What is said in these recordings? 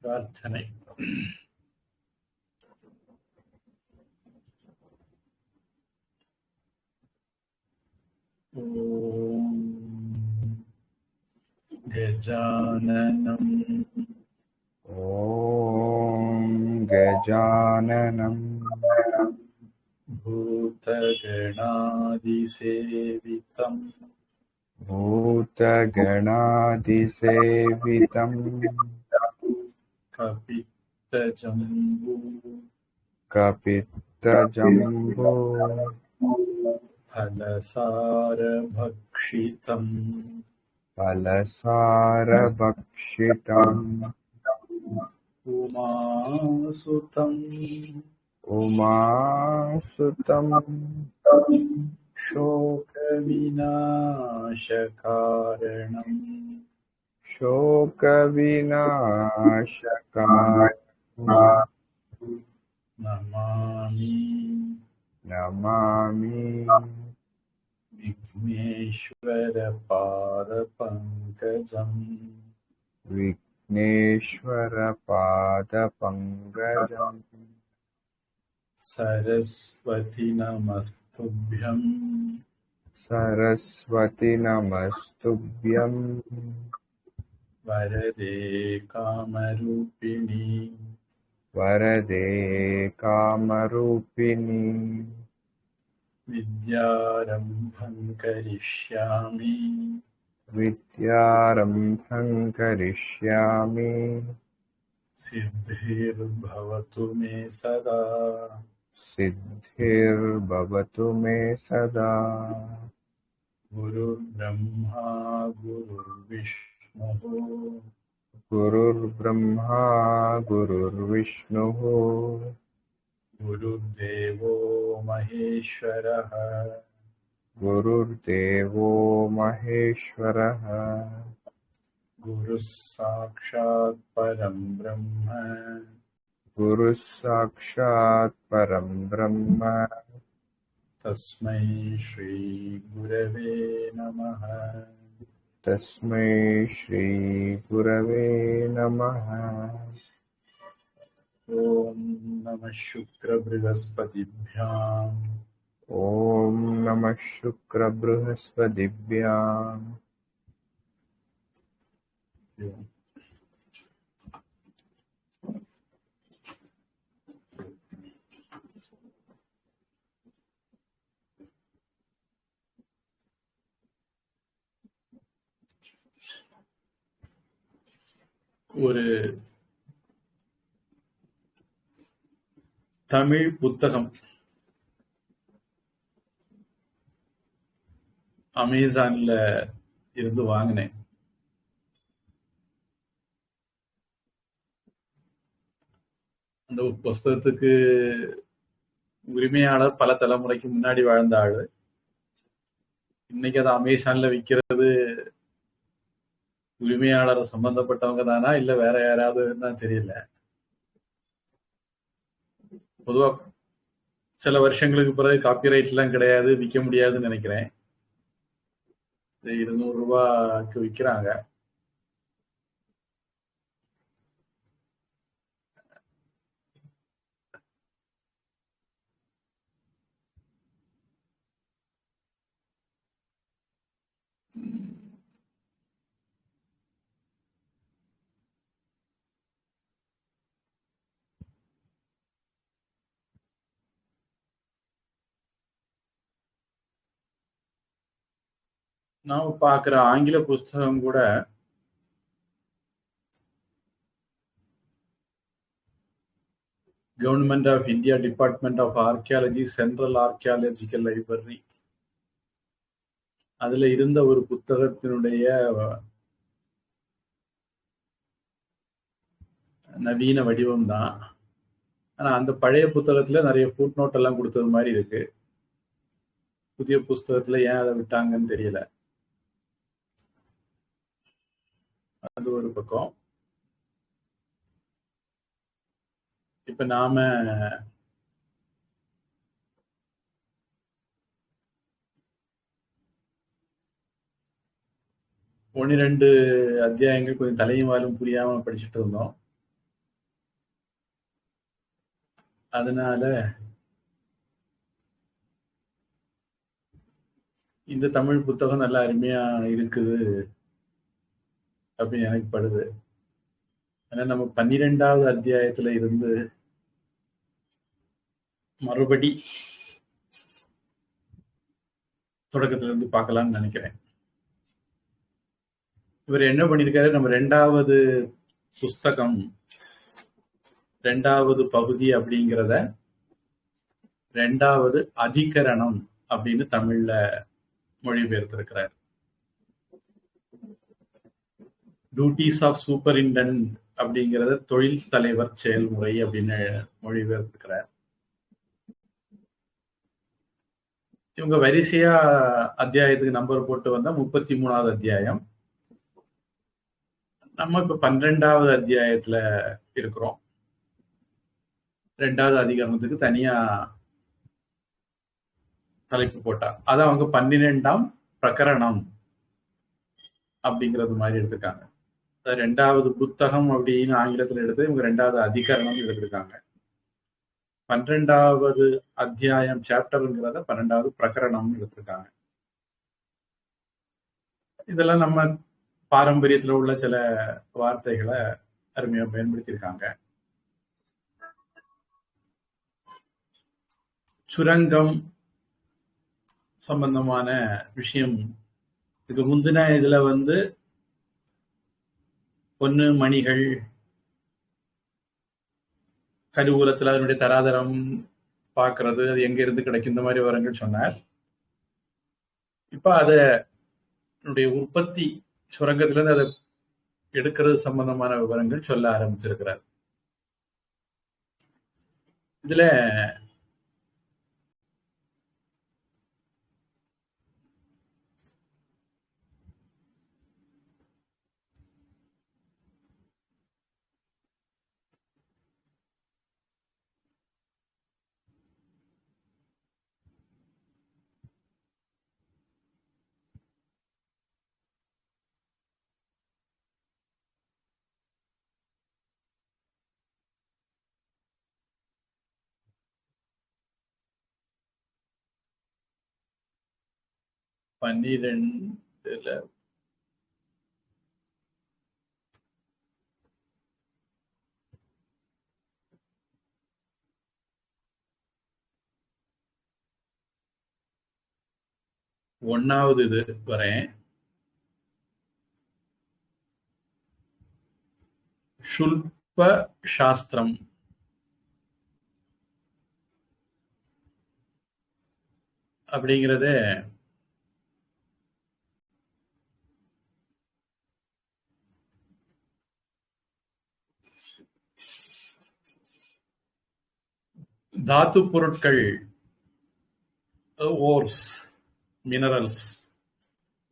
பிரார்த்தனை. ஓம் கஜானனம் ஓம் கஜானனம் பூதகணாதிசேவிதம் பூதகணாதிசேவிதம் கபித்தஜம்பூ கபித்தஜம்போ ஃபலசாரபக்ஷிதம் பலசாரபக்ஷிதம் உமாசுதம் உமாசுதம் शोकविनाशकारणम् शोकविनाशकारणं नमामि नमामि विघ्नेश्वरपादपङ्कजम् विघ्नेश्वरपादपङ्कजम् सरस्वति नमस्तुभ्यम् सरस्वति नमस्तुभ्यं वरदे कामरूपिणि वरदे कामरूपिणि विद्यारम्भं करिष्यामि विद्यारम्भं करिष्यामि सिद्धिर्भवतु मे सदा सिद्धिर्भवतु मे सदा गुरुर्ब्रह्मा गुरुर्विष्णुः गुरुर्ब्रह्मा गुरुर्विष्णुः गुरुर्देवो महेश्वरः गुरुर्देवो महेश्वरः गुरुः साक्षात् परं ब्रह्म गुरुः साक्षात् परं ब्रह्म तस्मै श्री गुरवे नमः तस्मै श्री गुरवे नमः ॐ नमः शुक्रबृहस्पतिभ्याम् ॐ नमः शुक्रबृहस्पतिभ्याम् ஒரு தமிழ் புத்தகம் அமேசான்ல இருந்து வாங்கினேன். அந்த புஸ்தகத்துக்கு உரிமையாளர் பல தலைமுறைக்கு முன்னாடி வாழ்ந்த ஆளு. இன்னைக்கு அதை அமேசான்ல விற்கிறது உரிமையாளர் சம்பந்தப்பட்டவங்க தானா இல்ல வேற யாராவது தான் தெரியல. பொதுவா சில வருஷங்களுக்கு பிறகு காப்பிரைட் எல்லாம் கிடையாது, விற்க முடியாதுன்னு நினைக்கிறேன். 200 ரூபாய்க்கு விற்கிறாங்க. நாம பார்க்கிற ஆங்கில புஸ்தகம் கூட government of India department of archaeology central archaeological library அதுல இருந்த ஒரு புத்தகத்தினுடைய நவீன வடிவம் தான். ஆனா அந்த பழைய புத்தகத்துல நிறைய ஃபுட் நோட் எல்லாம் கொடுத்தது மாதிரி இருக்கு. புதிய புஸ்தகத்துல ஏன் அதை விட்டாங்கன்னு தெரியல. அது ஒரு பக்கம். இப்ப நாம ஒன்று 2 அத்தியாயங்கள் கொஞ்சம் தலையும் வாலும் புரியாம படிச்சுட்டு இருந்தோம். அதனால இந்த தமிழ் புத்தகம் நல்லா அருமையா இருக்குது அப்படின்னு எனக்கு படுது. ஏன்னா நம்ம 12வது அத்தியாயத்துல இருந்து மறுபடி தொடக்கத்துல இருந்து பார்க்கலாம்னு நினைக்கிறேன். இவர் என்ன பண்ணியிருக்காரு, நம்ம 2வது புஸ்தகம் 2வது பகுதி அப்படிங்கிறத 2வது அதிகரணம் அப்படின்னு தமிழ்ல மொழிபெயர்த்திருக்கிறார். டியூட்டிஸ் ஆஃப் சூப்பரிண்டென்டன்ட் அப்படிங்கிறத தொழில் தலைவர் செயல்முறை அப்படின்னு மொழிபெயர்த்திருக்கிறார். இவங்க வரிசையா அத்தியாயத்துக்கு நம்பர் போட்டு வந்தா 33வது அத்தியாயம். நம்ம இப்ப 12வது அத்தியாயத்துல இருக்கிறோம். 2வது அதிகரணத்துக்கு தனியா தலைப்பு போட்டா அத அவங்க 12ஆம் பிரகரணம் அப்படிங்கிறது மாதிரி எடுத்துக்காங்க. 2வது புத்தகம் அப்படின்னு ஆங்கிலத்துல எடுத்து இவங்க 2வது அதிகரணம் எடுத்திருக்காங்க. 12வது அத்தியாயம் சாப்டர்ங்கிறத 12வது பிரகரணம்னு எடுத்திருக்காங்க. இதெல்லாம் நம்ம பாரம்பரியத்துல உள்ள சில வார்த்தைகளை அருமையா பயன்படுத்தியிருக்காங்க. சுரங்கம் சம்பந்தமான விஷயம் இதுக்கு முந்தின இதுல பொன்னு மணிகள் கருவூலத்துல அதனுடைய தராதரம் பார்க்கறது, அது எங்க இருந்து கிடைக்கும், இந்த மாதிரி விவரங்கள் சொன்னார். இப்ப அதனுடைய உற்பத்தி சுரங்கத்துல இருந்து அதை எடுக்கிறது சம்பந்தமான விவரங்கள் சொல்ல ஆரம்பிச்சிருக்கிறார். இதுல பன்னிரெண்டுல ஒன்னாவது இது வரேன். ஷுல்ப சாஸ்திரம் அப்படிங்கிறத தாத்து பொருட்கள், ஓர்ஸ்,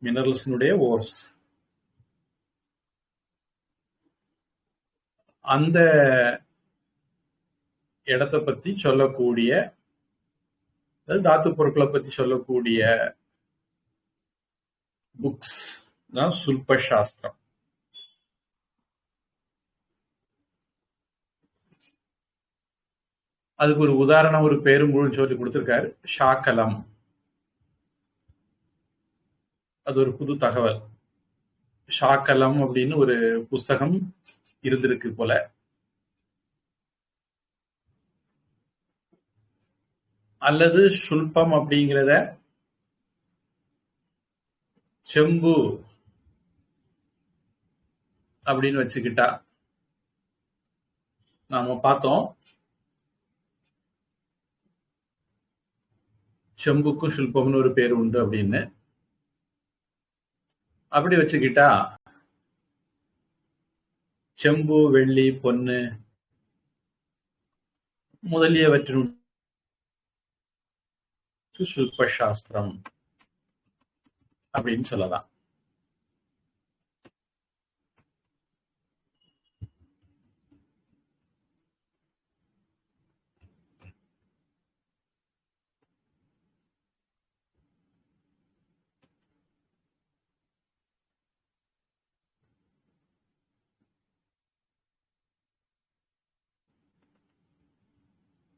மினரல்ஸ்னுடைய ஓர்ஸ், அந்த இடத்தை பத்தி சொல்லக்கூடிய, தாத்து பொருட்களை பத்தி சொல்லக்கூடிய புக்ஸ் தான் சுல்ப சாஸ்திரம். அதுக்கு ஒரு உதாரணம், ஒரு பேரும்புழுன்னு சொல்லி கொடுத்திருக்காரு, ஷாக்கலம். அது ஒரு புது தகவல். ஷாக்கலம் அப்படின்னு ஒரு புஸ்தகம் இருந்திருக்கு போல. அல்லது சுல்பம் அப்படிங்கிறத செம்பு அப்படின்னு வச்சுக்கிட்டா, நாம பார்த்தோம் செம்புக்கும் சுல்பம்னு ஒரு பேர் உண்டு அப்படின்னு. அப்படி வச்சுக்கிட்டா செம்பு, வெள்ளி, பொன்னு முதலியவற்றின் சுல்ப சாஸ்திரம் அப்படின்னு சொல்லலாம்.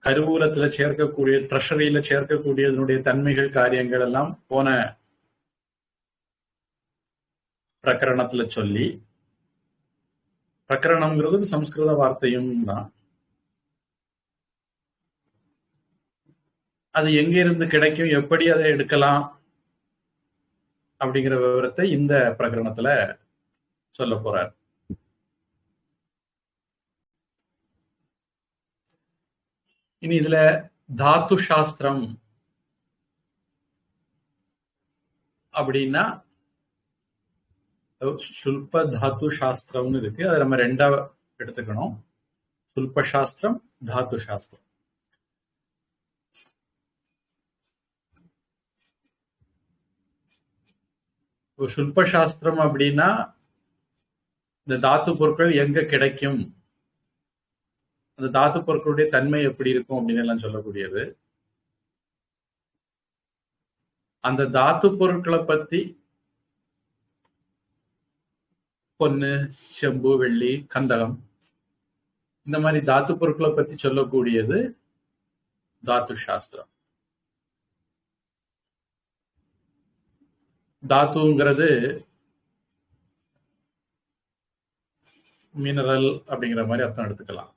கருவூலத்துல சேர்க்கக்கூடிய, ட்ரெஷரியில சேர்க்கக்கூடியதனுடைய தன்மைகள், காரியங்கள் எல்லாம் போன பிரகரணத்துல சொல்லி, பிரகரணம்ங்கிறது சம்ஸ்கிருத வார்த்தையும் தான். அது எங்க இருந்து கிடைக்கும், எப்படி அதை எடுக்கலாம் அப்படிங்கிற விவரத்தை இந்த பிரகரணத்துல சொல்ல போறார். இனி இதுல தாத்து சாஸ்திரம் அப்படின்னா சுல்ப தாத்து சாஸ்திரம்னு இருக்கு. அதை நம்ம ரெண்டா எடுத்துக்கணும். சுல்ப சாஸ்திரம், தாத்து சாஸ்திரம். சுல்ப சாஸ்திரம் அப்படின்னா இந்த தாத்து பொருட்கள் எங்க கிடைக்கும், அந்த தாத்து பொருட்களுடைய தன்மை எப்படி இருக்கும் அப்படின்னு எல்லாம் சொல்லக்கூடியது. அந்த தாத்து பொருட்களை பத்தி பொன்னு, செம்பு, வெள்ளி, கந்தகம், இந்த மாதிரி தாத்து பொருட்களை பத்தி சொல்லக்கூடியது தாத்து சாஸ்திரம். தாத்துங்கிறது மினரல் அப்படிங்கிற மாதிரி அர்த்தம் எடுத்துக்கலாம்.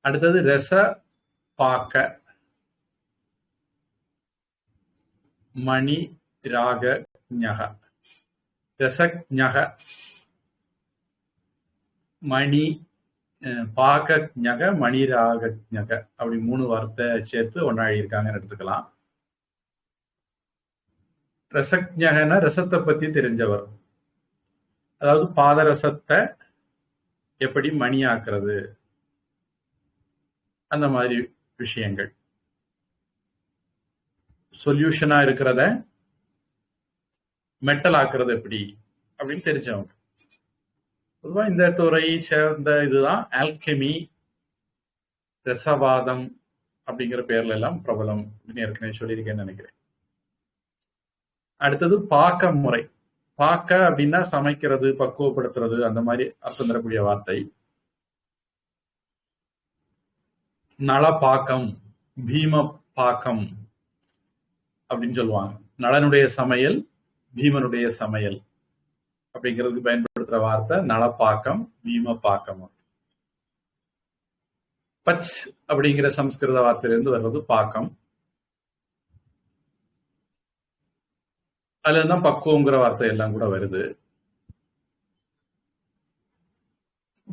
அடுத்தது ரச பாக்க, மணி ராக ஞக. ரசஞக, மணி பாக ஞக, மணி ராக ஞக, அப்படி 3 வார்த்தை சேர்த்து ஒன்னா எழுதியிருக்காங்கன்னு எடுத்துக்கலாம். ரசஞகன ரசத்தை பத்தி தெரிஞ்சவர், அதாவது பாதரசத்தை எப்படி மணியாக்குறது, அந்த மாதிரி விஷயங்கள். சொல்யூஷனா இருக்கிறத மெட்டல் ஆக்குறது எப்படி அப்படின்னு தெரிஞ்சவங்க. பொதுவா இந்த துறை சேர்ந்த இதுதான் ஆல்கெமி, ரசவாதம் அப்படிங்கிற பேர்ல எல்லாம் பிரபலம் அப்படின்னு ஏற்கனவே சொல்லியிருக்கேன்னு நினைக்கிறேன். அடுத்தது பாக்க முறை. பாக்க அப்படின்னா சமைக்கிறது, பக்குவப்படுத்துறது, அந்த மாதிரி அர்த்தம் தரக்கூடிய வார்த்தை. நள பாக்கம், பீம பாக்கம் அப்படின்னு சொல்லுவாங்க. நளனுடைய சமையல், பீமனுடைய சமையல் அப்படிங்கிறதுக்கு பயன்படுத்துற வார்த்தை நளப்பாக்கம், பீம பாக்கம். பச் அப்படிங்கிற சம்ஸ்கிருத வார்த்தையிலிருந்து வர்றது பாக்கம். அதுல இருந்தா பக்குவங்கிற வார்த்தை எல்லாம் கூட வருது.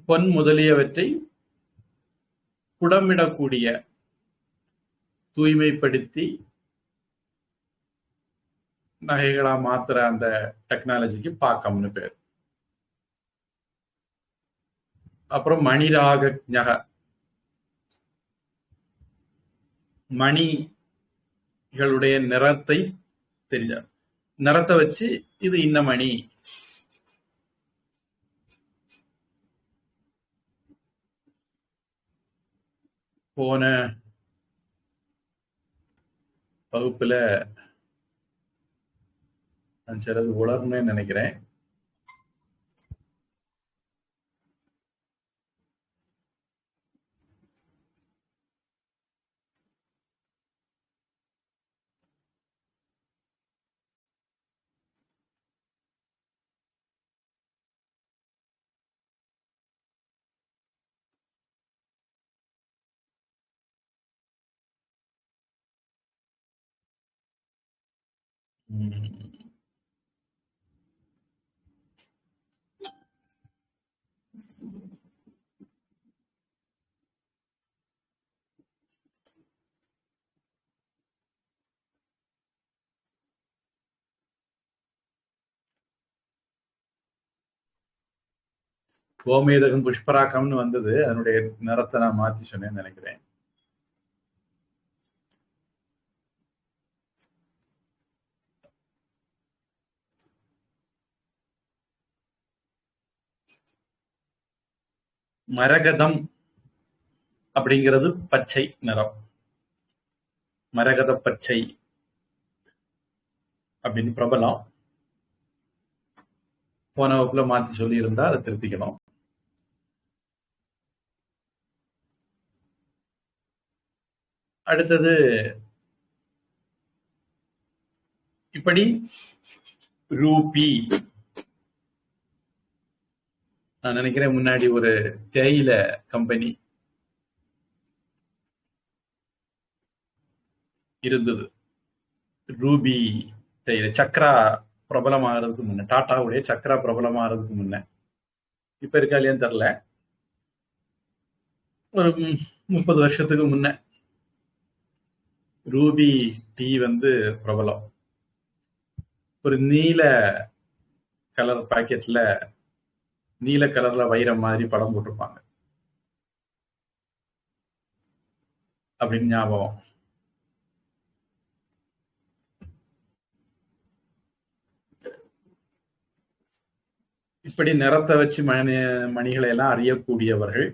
பொன் முதலியவற்றை புடமிடக்கூடிய, தூய்மைப்படுத்தி நகைகளா மாத்துற அந்த டெக்னாலஜிக்கு பாக்கம்னு பேர். அப்புறம் மணிராக ஞக, மணிகளுடைய நிறத்தை தெரிஞ்ச, நிறத்தை வச்சு இது இன்ன மணி. போன வகுப்புல நான் சிலது உலர்னு நினைக்கிறேன். கோமேதகம் புஷ்பராக்கம்னு வந்தது, அதனுடைய நிறத்தை நான் மாற்றி சொன்னேன்னு நினைக்கிறேன். மரகதம் அப்படிங்கிறது பச்சை நிறம், மரகத பச்சை அப்படின்னு பிரபலம். போன வகுப்புல மாத்தி சொல்லி இருந்தா அதை திருத்திக்கணும். அடுத்தது இப்படி ரூபி, நான் நினைக்கிறேன் முன்னாடி ஒரு தேயில கம்பெனி இருந்தது. ரூபி தேயிலை, சக்ரா பிரபலமாகிறதுக்கு முன்ன, டாட்டாவுடைய சக்ரா பிரபலமாகிறதுக்கு முன்ன, இப்ப இருக்கா இல்லையான்னு தெரியல, ஒரு 30 வருஷத்துக்கு முன்ன ரூபி டீ வந்து பிரபலம். ஒரு நீல கலர் பாக்கெட்ல நீல கலர்ல வைரம் மாதிரி படம் போட்டிருப்பாங்க அப்படின்னு ஞாபகம். இப்படி நிறத்தை வச்சு மணிகளை எல்லாம் அறியக்கூடியவர்கள்.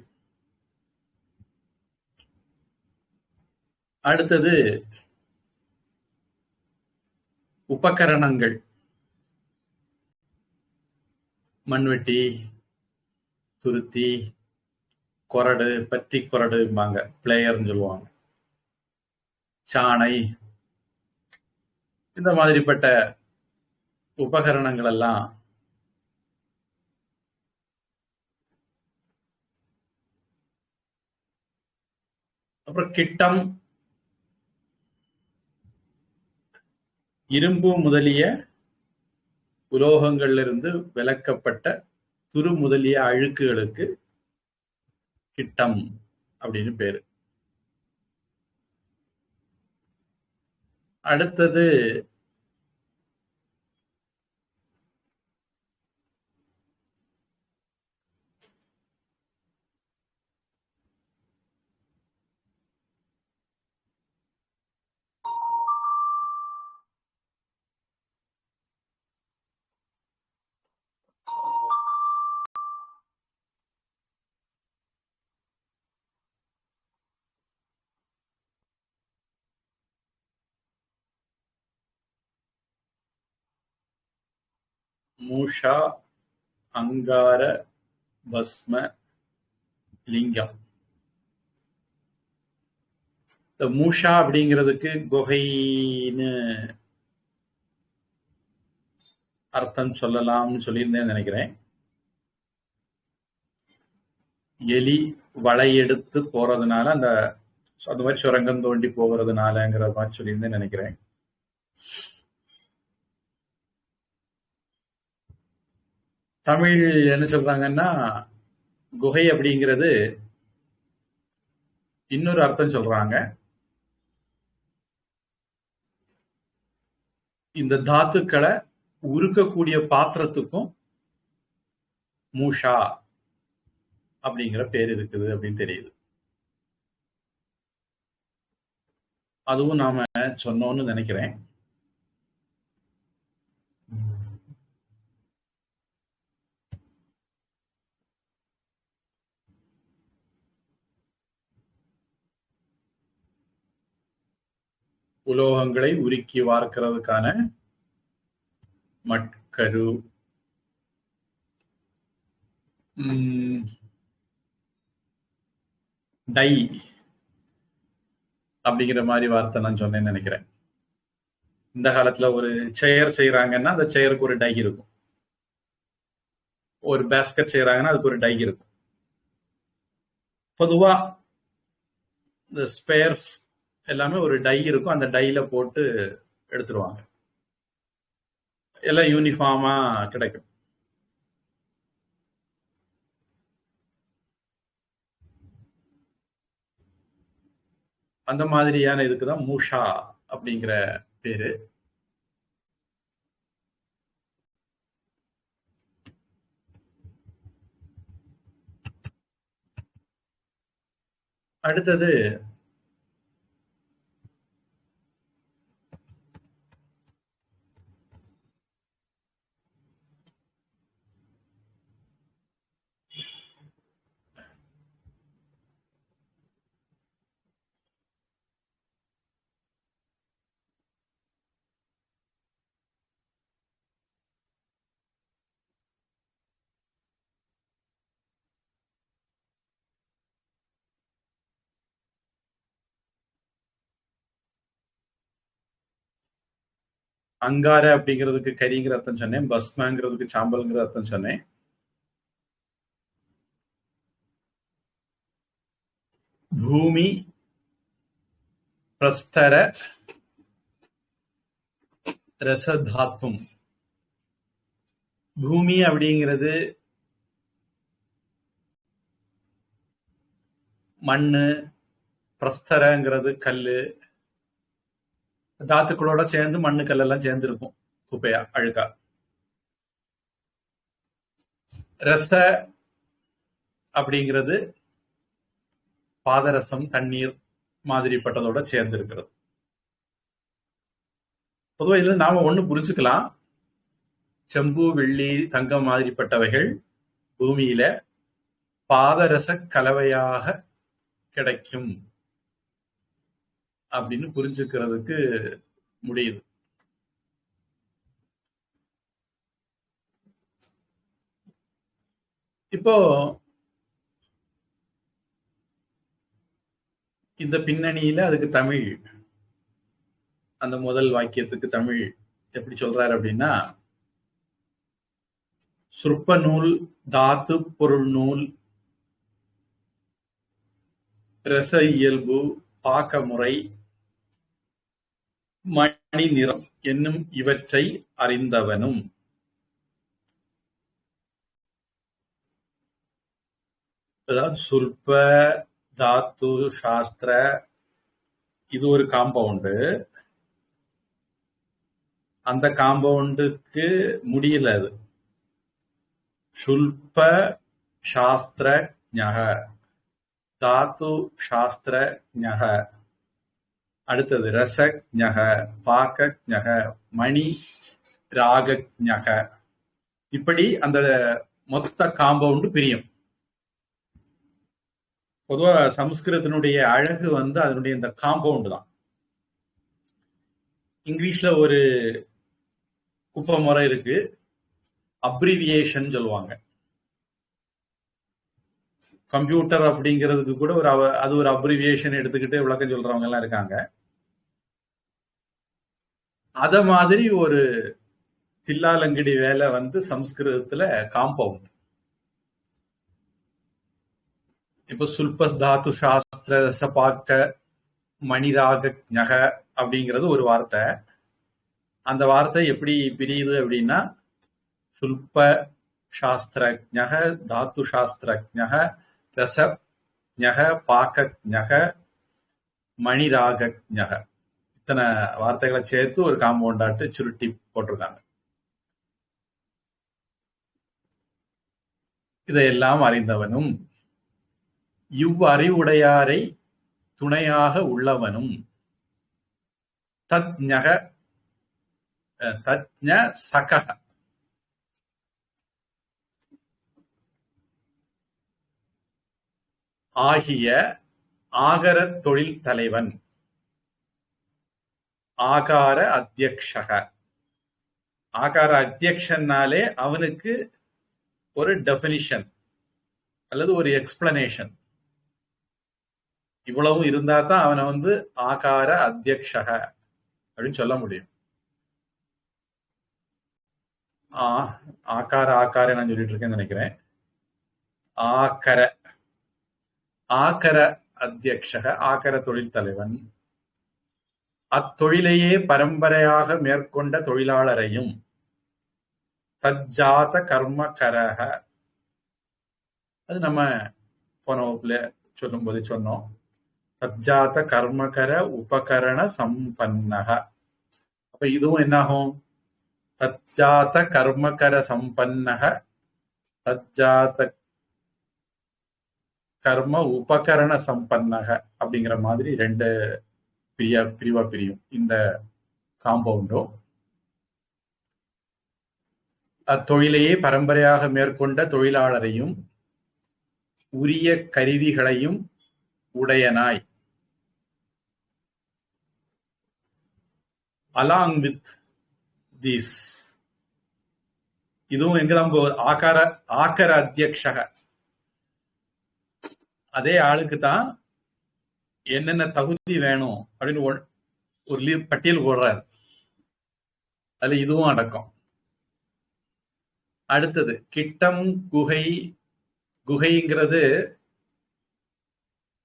அடுத்தது உபகரணங்கள், மண்வெட்டி, துருத்தி, கொரடு, பத்தி கொரடும்பாங்க, பிளேயர்னு சொல்லுவாங்க, சாணை, இந்த மாதிரிப்பட்ட உபகரணங்கள் எல்லாம் அப்புறம் கிட்டம், இரும்பு முதலிய உலோகங்களிலிருந்து விலக்கப்பட்ட துரு முதலிய அழுக்குகளுக்கு கிட்டம் அப்படின்னு பேரு. அடுத்தது மூஷா, அங்கார, பஸ்ம, லிங்கம். இந்த மூஷா அப்படிங்கிறதுக்கு குகைன்னு அர்த்தம் சொல்லலாம்னு சொல்லியிருந்தேன்னு நினைக்கிறேன். எலி வளை எடுத்து போறதுனால அந்த மாதிரி சுரங்கம் தோண்டி போகிறதுனாலங்கிற மாதிரி சொல்லியிருந்தேன்னு நினைக்கிறேன். தமிழ் என்ன சொல்றாங்கன்னா, குகை அப்படிங்கிறது இன்னொரு அர்த்தம் சொல்றாங்க. இந்த தாத்துக்களை உருக்கக்கூடிய பாத்திரத்துக்கும் மூஷா அப்படிங்கிற பேர் இருக்குது அப்படின்னு தெரியுது. அதுவும் நாம சொன்னோம்னு நினைக்கிறேன். உலோகங்களை உருக்கி வார்க்கிறதுக்கான மட்கரு, டை அப்படிங்கிற மாதிரி வார்த்தை நான் சொன்னேன்னு நினைக்கிறேன். இந்த காலத்துல ஒரு சேர் செய்யறாங்கன்னா அந்த சேருக்கு ஒரு டை இருக்கும். ஒரு பேஸ்கெட் செய்யறாங்கன்னா அதுக்கு ஒரு டை இருக்கும். பொதுவா இந்த ஸ்பேர்ஸ் எல்லாமே ஒரு டை இருக்கும். அந்த டைல போட்டு எடுத்துருவாங்க. எல்லாம் யூனிஃபார்மா கிடைக்கும். அந்த மாதிரியான இதுக்குதான் மூஷா அப்படிங்கிற பேரு. அடுத்தது அங்கார அப்படிங்கிறதுக்கு கரிங்கிற அர்த்தம் சொன்னேன், பஸ்மாங்கிறதுக்கு சாம்பல்ங்கிற அர்த்தம் சொன்னேன். பூமி பிரஸ்தர ரசதாத்தும். பூமி அப்படிங்கிறது மண்ணு, பிரஸ்தரங்கிறது கல்லு, தாத்துக்களோட சேர்ந்து மண்ணு கல்லெல்லாம் சேர்ந்து இருக்கும் குப்பையா அழுக்கா. ரச அப்படிங்கிறது பாதரசம், தண்ணீர் மாதிரிப்பட்டதோட சேர்ந்து இருக்கிறது. பொதுவாக இதுல நாம ஒண்ணு புரிஞ்சுக்கலாம், செம்பு, வெள்ளி, தங்கம் மாதிரிப்பட்டவைகள் பூமியில பாதரச கலவையாக கிடைக்கும் அப்படின்னு புரிஞ்சுக்கிறதுக்கு முடியுது. இப்போ இந்த பின்னணியில அதுக்கு தமிழ், அந்த முதல் வாக்கியத்துக்கு தமிழ் எப்படி சொல்றாரு அப்படின்னா, சுருப்ப நூல், தாத்து பொருள் நூல், ரச இயல்பு, பாக்க முறை, மணி நிறம் என்னும் இவற்றை அறிந்தவனும். அதாவது சுல்ப, தாத்து, சாஸ்திர இது ஒரு காம்பவுண்டு. அந்த காம்பவுண்டுக்கு முடியல அது. சுல்ப சாஸ்திர ஞக, தாத்து சாஸ்திர ஞக, அடுத்தது ரசஞக, பாக்கஞக, மணி ராகஞக. இப்படி அந்த மொத்த காம்பவுண்டு பிரியும். பொதுவா சமஸ்கிருதத்தினுடைய அழகு அதனுடைய இந்த காம்பவுண்டு தான். இங்கிலீஷ்ல ஒரு உபமுறை இருக்கு, அப்ரிவியேஷன் சொல்லுவாங்க. கம்ப்யூட்டர் அப்படிங்கிறதுக்கு கூட அது ஒரு அப்ரிவியேஷன் எடுத்துக்கிட்டு விளக்கம் சொல்றவங்க எல்லாம் இருக்காங்க. அத மாதிரி ஒரு தில்லாலங்கடி வேலை சமஸ்கிருதத்துல காம்பவுண்ட். இப்ப சுல்ப, தாத்து, சாஸ்திர, ரசபாக்க, மணிராக ஞக அப்படிங்கிறது ஒரு வார்த்தை. அந்த வார்த்தை எப்படி பிரியுது அப்படின்னா, சுல்ப சாஸ்திரஜ்ஞக, தாத்து சாஸ்திரஜ்ஞக, ரசஞக, பாக்கஞக, மணிராகஞக, இத்தனை வார்த்தைகளை சேர்த்து ஒரு காம்பவுண்டாட்டு சுருட்டி போட்டிருக்காங்க. இதையெல்லாம் அறிந்தவனும், இவ்வறிவுடையாரை துணையாக உள்ளவனும், தத்ஞக தத்ஞ சகஹ ஆகிய ஆகர தொழில் தலைவன், ஆகார அத்தியக்ஷக. ஆகார அத்தியக்ஷன்னாலே அவனுக்கு ஒரு டெபினிஷன் அல்லது ஒரு எக்ஸ்பிளனேஷன், இவ்வளவும் இருந்தா தான் அவனை ஆகார அத்தியக்ஷக அப்படின்னு சொல்ல முடியும். ஆகார நான் சொல்லிட்டு இருக்கேன்னு நினைக்கிறேன். ஆகர அத்தியக்ஷக, ஆகர தொழில் தலைவன். அத்தொழிலையே பரம்பரையாக மேற்கொண்ட தொழிலாளரையும், தஜ்ஜாத கர்மகரக, அது நம்ம போன வகுப்புல சொல்லும் போது சொன்னோம். தஜ்ஜாத கர்மகர உபகரண சம்பன்னக. அப்ப இதுவும் என்னாகும்? தஜ்ஜாத கர்மகர சம்பன்னக, தஜ்ஜாத கர்ம உபகரண சம்பன்னக அப்படிங்கிற மாதிரி ரெண்டு பிரிவா பிரியும் இந்த காம்பவுண்டும். அத்தொழிலையே பரம்பரையாக மேற்கொண்ட தொழிலாளரையும் உரிய கருவிகளையும் உடையனாய், அலாங் வித் திஸ். இதுவும் எங்கதான் ஆகர அத்தியக்ஷக, அதே ஆளுக்கு தான் என்னென்ன தகுதி வேணும் அப்படின்னு ஒரு பட்டியல் போடுறாரு. அதுல இதுவும் அடக்கம். அடுத்தது கிட்டம் குகை. குகைங்கிறது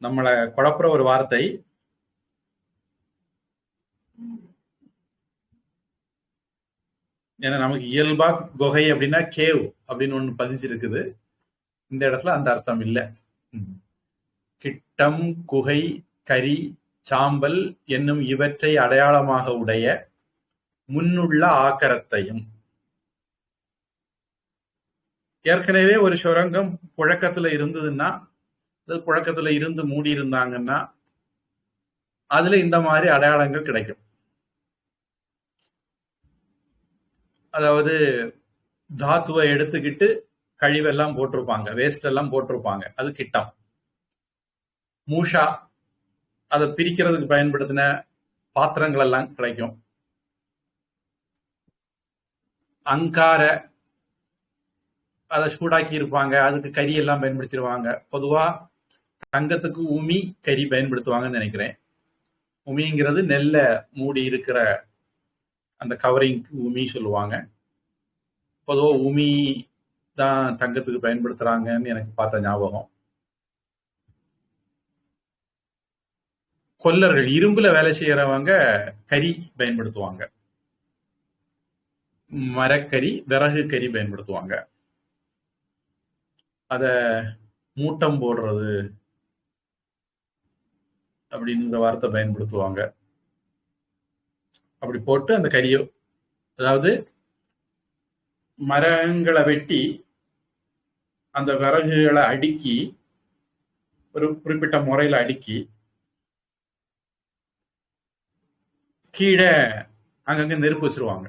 நம்மளை குழப்புற ஒரு வார்த்தை. ஏன்னா நமக்கு இயல்பா குகை அப்படின்னா கேவ் அப்படின்னு ஒண்ணு பதிஞ்சிருக்குது. இந்த இடத்துல அந்த அர்த்தம் இல்லை. கிட்டம் குகை கரி சாம்பல் என்னும் இவற்றை அடையாளமாக உடைய முன்னுள்ள ஆக்கரத்தையும். ஏற்கனவே ஒரு சுரங்கம் புழக்கத்துல இருந்ததுன்னா, புழக்கத்துல இருந்து மூடி இருந்தாங்கன்னா அதுல இந்த மாதிரி அடையாளங்கள் கிடைக்கும். அதாவது தாத்துவை எடுத்துக்கிட்டு கழிவெல்லாம் போட்டிருப்பாங்க, வேஸ்ட் எல்லாம் போட்டிருப்பாங்க, அது கிட்டம். மூஷா, அதை பிரிக்கிறதுக்கு பயன்படுத்தின பாத்திரங்கள் எல்லாம் கிடைக்கும். அங்கார, அதை சூடாக்கி இருப்பாங்க, அதுக்கு கறி எல்லாம் பயன்படுத்திடுவாங்க. பொதுவா தங்கத்துக்கு உமி கறி பயன்படுத்துவாங்கன்னு நினைக்கிறேன். உமிங்கிறது நெல்லை மூடி இருக்கிற அந்த கவரிங்க்கு உமி சொல்லுவாங்க. பொதுவா உமி தான் தங்கத்துக்கு பயன்படுத்துறாங்கன்னு எனக்கு பார்த்த ஞாபகம். கொல்லர்கள், இரும்புல வேலை செய்யறவங்க கறி பயன்படுத்துவாங்க, மரக்கறி விறகு கறி பயன்படுத்துவாங்க. அத மூட்டம் போடுறது அப்படின்ற வார்த்தை பயன்படுத்துவாங்க. அப்படி போட்டு அந்த கறியோ, அதாவது மரங்களை வெட்டி அந்த விறகுகளை அடுக்கி ஒரு குறிப்பிட்ட முறையில அடுக்கி கீழே அங்கங்க நெருப்பு வச்சிருவாங்க.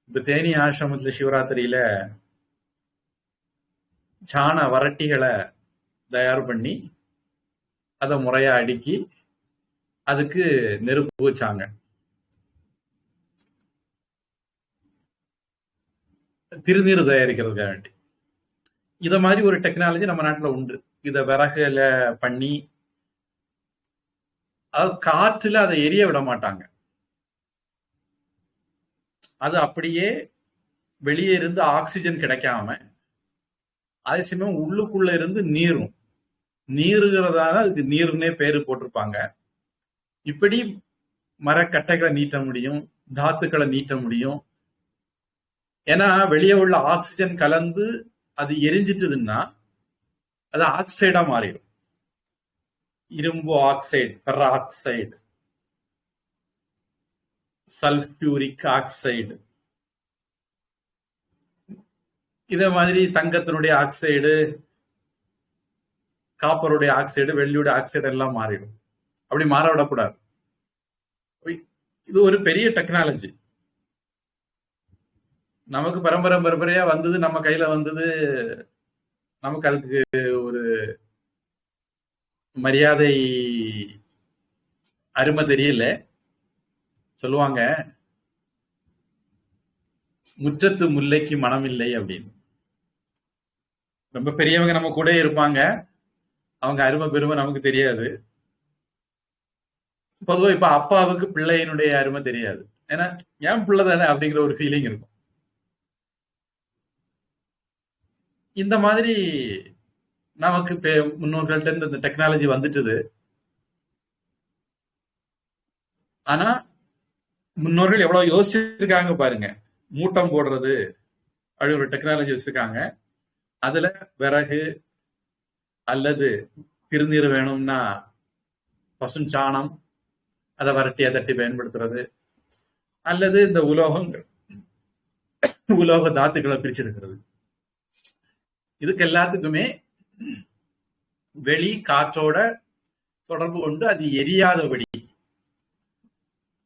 இப்ப தேனி ஆசிரமத்துல சிவராத்திரியில சாண வரட்டிகளை தயார் பண்ணி அதை முறையா அடுக்கி அதுக்கு நெருப்பு வச்சாங்க. திருநீர் தயாரிக்கிறதுக்காக வேண்டி. இத மாதிரி ஒரு டெக்னாலஜி நம்ம நாட்டுல உண்டு. இத விறகுல பண்ணி, அதாவது காற்றுல அதை எரிய விட மாட்டாங்க. அது அப்படியே வெளியே இருந்து ஆக்சிஜன் கிடைக்காம, அதே சமயம் உள்ளுக்குள்ள இருந்து நீரும், நீருங்கிறதால அதுக்கு நீருன்னே பேரு போட்டிருப்பாங்க. இப்படி மரக்கட்டைகளை நீட்ட முடியும், தாத்துக்களை நீட்ட முடியும். ஏன்னா வெளியே உள்ள ஆக்சிஜன் கலந்து அது எரிஞ்சிட்டதுன்னா அது ஆக்சைடா மாறிடும். இரும்பு ஆக்சைடு, ஃபெர ஆக்சைடு, சல்பியூரிக் ஆக்சைடு, இதே மாதிரி தங்கத்தினுடைய ஆக்சைடு, காப்பருடைய ஆக்சைடு, வெள்ளியுடைய ஆக்சைடு எல்லாம் மாறிடும். அப்படி மாற விடக்கூடாது. இது ஒரு பெரிய டெக்னாலஜி. நமக்கு பரம்பரையா வந்தது, நம்ம கையில வந்தது, நமக்கு அதுக்கு ஒரு மரியாதை அருமை தெரியல. சொல்லுவாங்க, முற்றத்து முல்லைக்கு மனம் இல்லை அப்படின்னு. ரொம்ப பெரியவங்க நம்ம கூட இருப்பாங்க, அவங்க அருமை பெருமை நமக்கு தெரியாது. பொதுவா இப்ப அப்பாவுக்கு பிள்ளையினுடைய அருமை தெரியாது. ஏன்னா ஏன் பிள்ளை தானே அப்படிங்கிற ஒரு ஃபீலிங் இருக்கும். இந்த மாதிரி நமக்கு முன்னோர்கள்ட்ட இந்த டெக்னாலஜி வந்துட்டுது. ஆனா முன்னோர்கள் எவ்வளவு யோசிச்சிருக்காங்க பாருங்க. மூட்டம் போடுறது அப்படி ஒரு டெக்னாலஜி வச்சிருக்காங்க. அதுல விறகு அல்லது திருநீர் வேணும்னா பசுஞ்சாணம், அதை வரட்டியா தட்டி பயன்படுத்துறது, அல்லது இந்த உலோக தாத்துக்களை பிரிச்சிருக்கிறது. இதுக்கு எல்லாத்துக்குமே வெளி காற்றோட தொடர்பு கொண்டு அது எரியாதபடி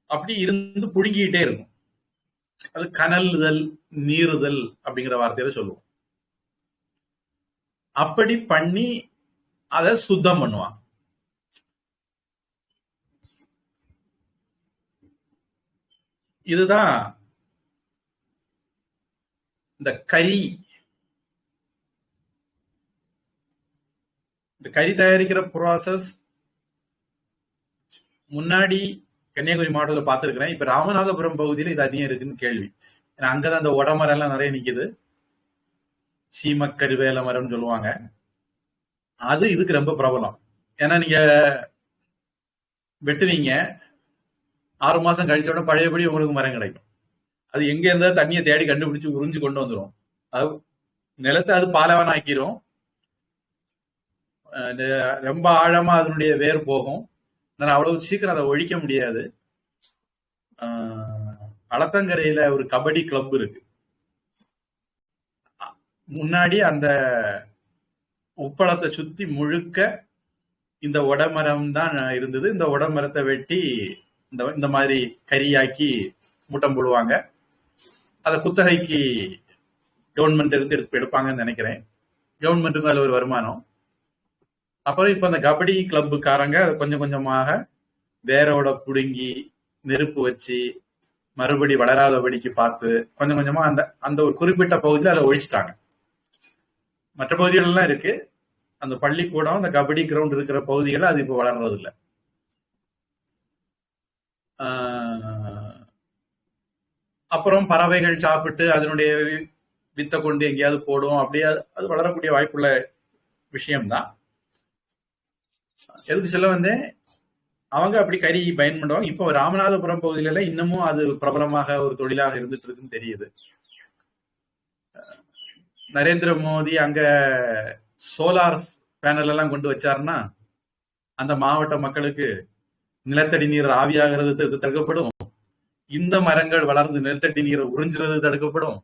அப்படி இருந்து புழுங்கிட்டே இருக்கும். அது கனலுதல், நீருதல் அப்படிங்கிற வார்த்தையில சொல்லுவோம். அப்படி பண்ணி அதை சுத்தம் பண்ணுவான். இதுதான் இந்த கறி. இந்த கறி தயாரிக்கிற ப்ராசஸ் முன்னாடி கன்னியாகுமரி மாவட்டத்தில் பார்த்துருக்கிறேன். இப்ப ராமநாதபுரம் பகுதியில இது அதிகம் இருக்குன்னு கேள்வி. ஏன்னா அங்கதான் அந்த உடமரம் எல்லாம் நிறைய நிக்குது. சீமக்கருவேல மரம்னு சொல்லுவாங்க. அது இதுக்கு ரொம்ப பிரபலம். ஏன்னா நீங்க வெட்டுவீங்க, 6 மாசம் கழிச்ச உடனே பழையபடி உங்களுக்கு மரம் கிடைக்கும். அது எங்க இருந்தா தண்ணியை தேடி கண்டுபிடிச்சு உறிஞ்சு கொண்டு வந்துடும். அது நிலத்தை அது பாலைவனம் ஆக்கிரும். ரொம்ப ஆழமா அதனுடைய வேர் போகும். அவ்வளவு சீக்கிரம் அதை ஒழிக்க முடியாது. அளத்தங்கரையில ஒரு கபடி கிளப் இருக்கு. முன்னாடி அந்த உப்பளத்தை சுத்தி முழுக்க இந்த உடமரம் தான் இருந்தது. இந்த உடமரத்தை வெட்டி இந்த மாதிரி கரியாக்கி மூட்டம் போடுவாங்க. அதை குத்தகைக்கு கவர்மெண்ட் இருந்து எடுப்பாங்கன்னு நினைக்கிறேன். கவர்மெண்ட்டுக்கும் அதுல ஒரு வருமானம். அப்புறம் இப்ப அந்த கபடி கிளப்புக்காரங்க கொஞ்சம் கொஞ்சமாக வேரோட புடுங்கி நெருப்பு வச்சு மறுபடி வளராதபடிக்கு பார்த்து கொஞ்சம் கொஞ்சமா அந்த அந்த ஒரு குறிப்பிட்ட பகுதியில் அதை ஒழிச்சிட்டாங்க. மற்ற பகுதிகள் எல்லாம் இருக்கு. அந்த பள்ளிக்கூடம், அந்த கபடி கிரவுண்ட் இருக்கிற பகுதிகள் அது இப்ப வளர்றது இல்லை. அப்புறம் பறவைகள் சாப்பிட்டு அதனுடைய வித்தை கொண்டு எங்கேயாவது போடும். அப்படியே அது வளரக்கூடிய வாய்ப்புள்ள விஷயம்தான். எதுக்கு சொல்ல வந்தேன், அவங்க அப்படி கறி பயன் பண்ணுவாங்க. இப்போ ராமநாதபுரம் பகுதியில இன்னமும் அது பிரபலமாக ஒரு தொழிலாக இருந்துட்டு இருக்குன்னு தெரியுது. நரேந்திர மோடி அங்க சோலார் பேனல் எல்லாம் கொண்டு வச்சாருன்னா அந்த மாவட்ட மக்களுக்கு நிலத்தடி நீர் ஆவியாகிறது தடுக்கப்படும். இந்த மரங்கள் வளர்ந்து நிலத்தடி நீரை உறிஞ்சுறது தடுக்கப்படும்.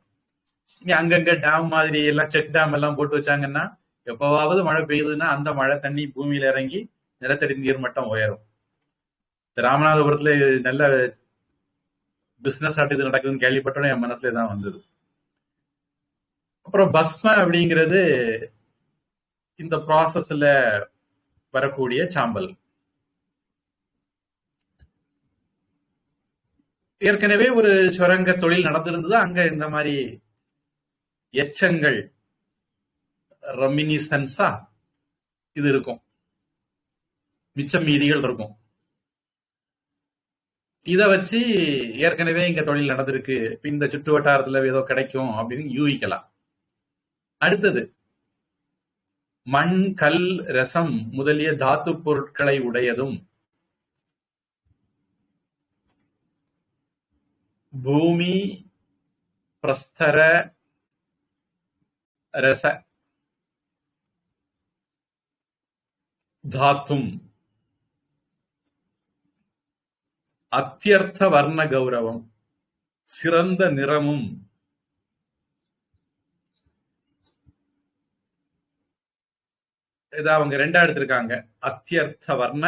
இங்க அங்கங்க டேம் மாதிரி எல்லாம் செக் டேம் எல்லாம் போட்டு வச்சாங்கன்னா எப்பவாவது மழை பெய்யுதுன்னா அந்த மழை தண்ணி பூமியில இறங்கி நிலத்தடி நீர் மட்டம் உயரும். ராமநாதபுரத்துல நல்ல பிசினஸ் ஆட்டு இது நடக்குதுன்னு கேள்விப்பட்டோன்னே என் மனசுல தான் வந்தது. அப்புறம் பஸ்ம அப்படிங்கிறது இந்த ப்ராசஸ்ல வரக்கூடிய சாம்பல். ஏற்கனவே ஒரு சுரங்க தொழில் நடந்திருந்தது. அங்க இந்த மாதிரி எச்சங்கள் ரெமினிசன்ஸா இது இருக்கும், மிச்சம் மீதிகள் இருக்கும். இத வச்சு ஏற்கனவே இங்க தொழில் நடந்திருக்கு, இந்த சுற்று வட்டாரத்துல ஏதோ கிடைக்கும் அப்படின்னு யூகிக்கலாம். அடுத்தது மண், கல், ரசம் முதலிய தாத்து பொருட்களை உடையதும் பூமி பிரஸ்தர ரச தாத்தும் அத்தியர்த்த வர்ண கௌரவம் சிறந்த நிறமும் இதை அவங்க ரெண்டா எடுத்திருக்காங்க. அத்தியர்த்த வர்ண,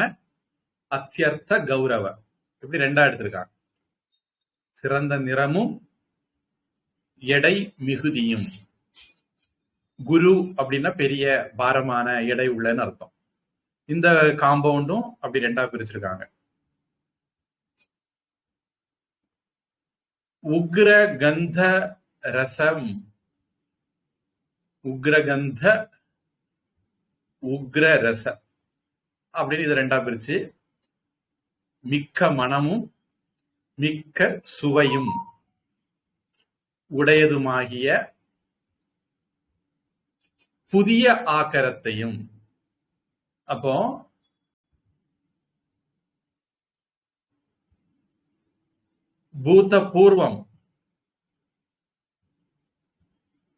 அத்தியர்த்த கௌரவ, இப்படி ரெண்டா எடுத்திருக்காங்க. சிறந்த நிறமும் எடை மிகுதியும். குரு அப்படின்னா பெரிய பாரமான எடை உள்ளன்னு அர்த்தம். இந்த காம்பவுண்டும் அப்படி ரெண்டா பிரிச்சிருக்காங்க. உக்ர கந்த ரசம், உக்ரகந்த உக்ர ரச அப்படின்னு இது ரெண்டா பிரிச்சு மிக்க மனமும் மிக்க சுவையும் உடையதுமாகிய புதிய ஆக்கரத்தையும். அப்போ பூத பூர்வம்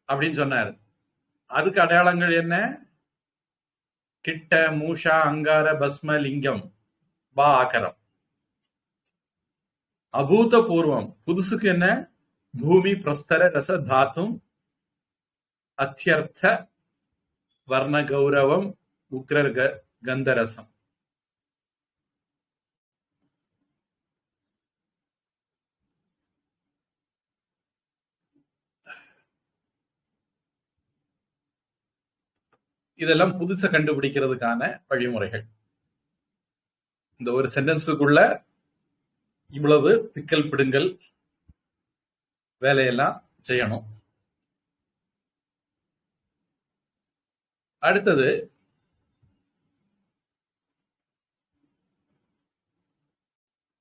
அப்படின்னு சொன்னார். அதுக்கு அடையாளங்கள் என்ன? கிட்ட, மூஷா, அங்கார, பஸ்ம, லிங்கம், பா ஆக்கரம். அபூத பூர்வம் புதுசுக்கு என்ன? பூமி பிரஸ்தர ரச தாத்தும் அத்தியர்த்த வர்ண கௌரவம் உக்ர கந்தரசம். இதெல்லாம் புதுசா கண்டுபிடிக்கிறதுக்கான வழிமுறைகள். இந்த ஒரு சென்டென்ஸுக்குள்ள இவ்வளவு பிக்கல் பிடுங்கல் வேலையெல்லாம் செய்யணும். அடுத்தது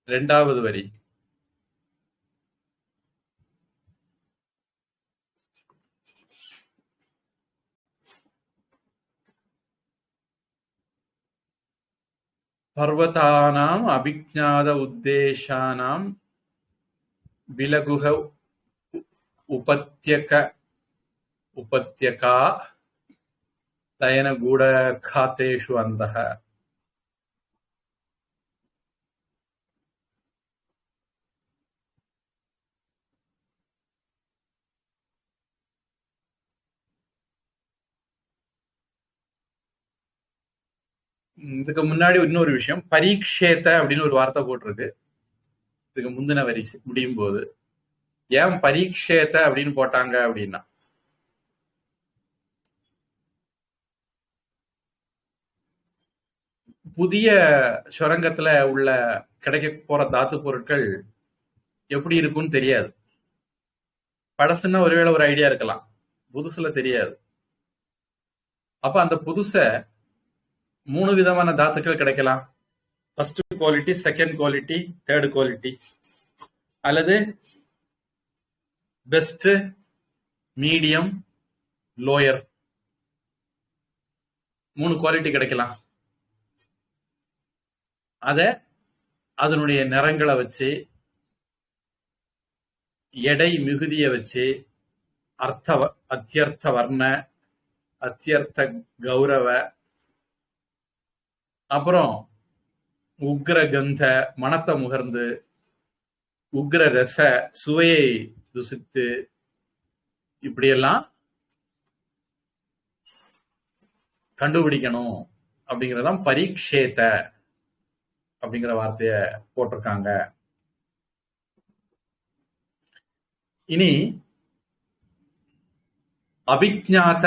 இரண்டாவது வரி. பர்வதானாம் அபிஜ்ஞாத உத்தேசானாம் விலகுக உபத்யகா லயன கூடகாத்தேஷு அந்தஹ. இதுக்கு முன்னாடி இன்னொரு விஷயம், பரீட்சேத்த அப்படின்னு ஒரு வார்த்தை போட்டிருக்கு. இதுக்கு முந்தின வரி முடியும் போது ஏன் பரீட்சேத்த அப்படின்னு போட்டாங்க அப்படின்னா, புதிய சுரங்கத்துல உள்ள கிடைக்க போற தாத்து பொருட்கள் எப்படி இருக்கும்னு தெரியாது. பழசுன்னா ஒருவேளை ஒரு ஐடியா இருக்கலாம், புதுசுல தெரியாது. அப்ப அந்த புதுச 3 விதமான தாத்துக்கள் கிடைக்கலாம். First quality, second quality, third quality, அல்லது பெஸ்ட், மீடியம், லோயர், 3 குவாலிட்டி கிடைக்கலாம். அதனுடைய நிறங்களை வச்சு, எடை மிகுதியை வச்சு, அத்தியர்த்த வர்ண, அத்தியர்த்த கௌரவ, அப்புறம் உக்ர கந்த மனத்தை முகர்ந்து, உக்ர ரச சுவையை ருசித்து, இப்படியெல்லாம் கண்டுபிடிக்கணும் அப்படிங்கறதான் பரீட்சேத்த அப்படிங்கிற வார்த்தைய போட்டிருக்காங்க. இனி அபிஜ்ஞாத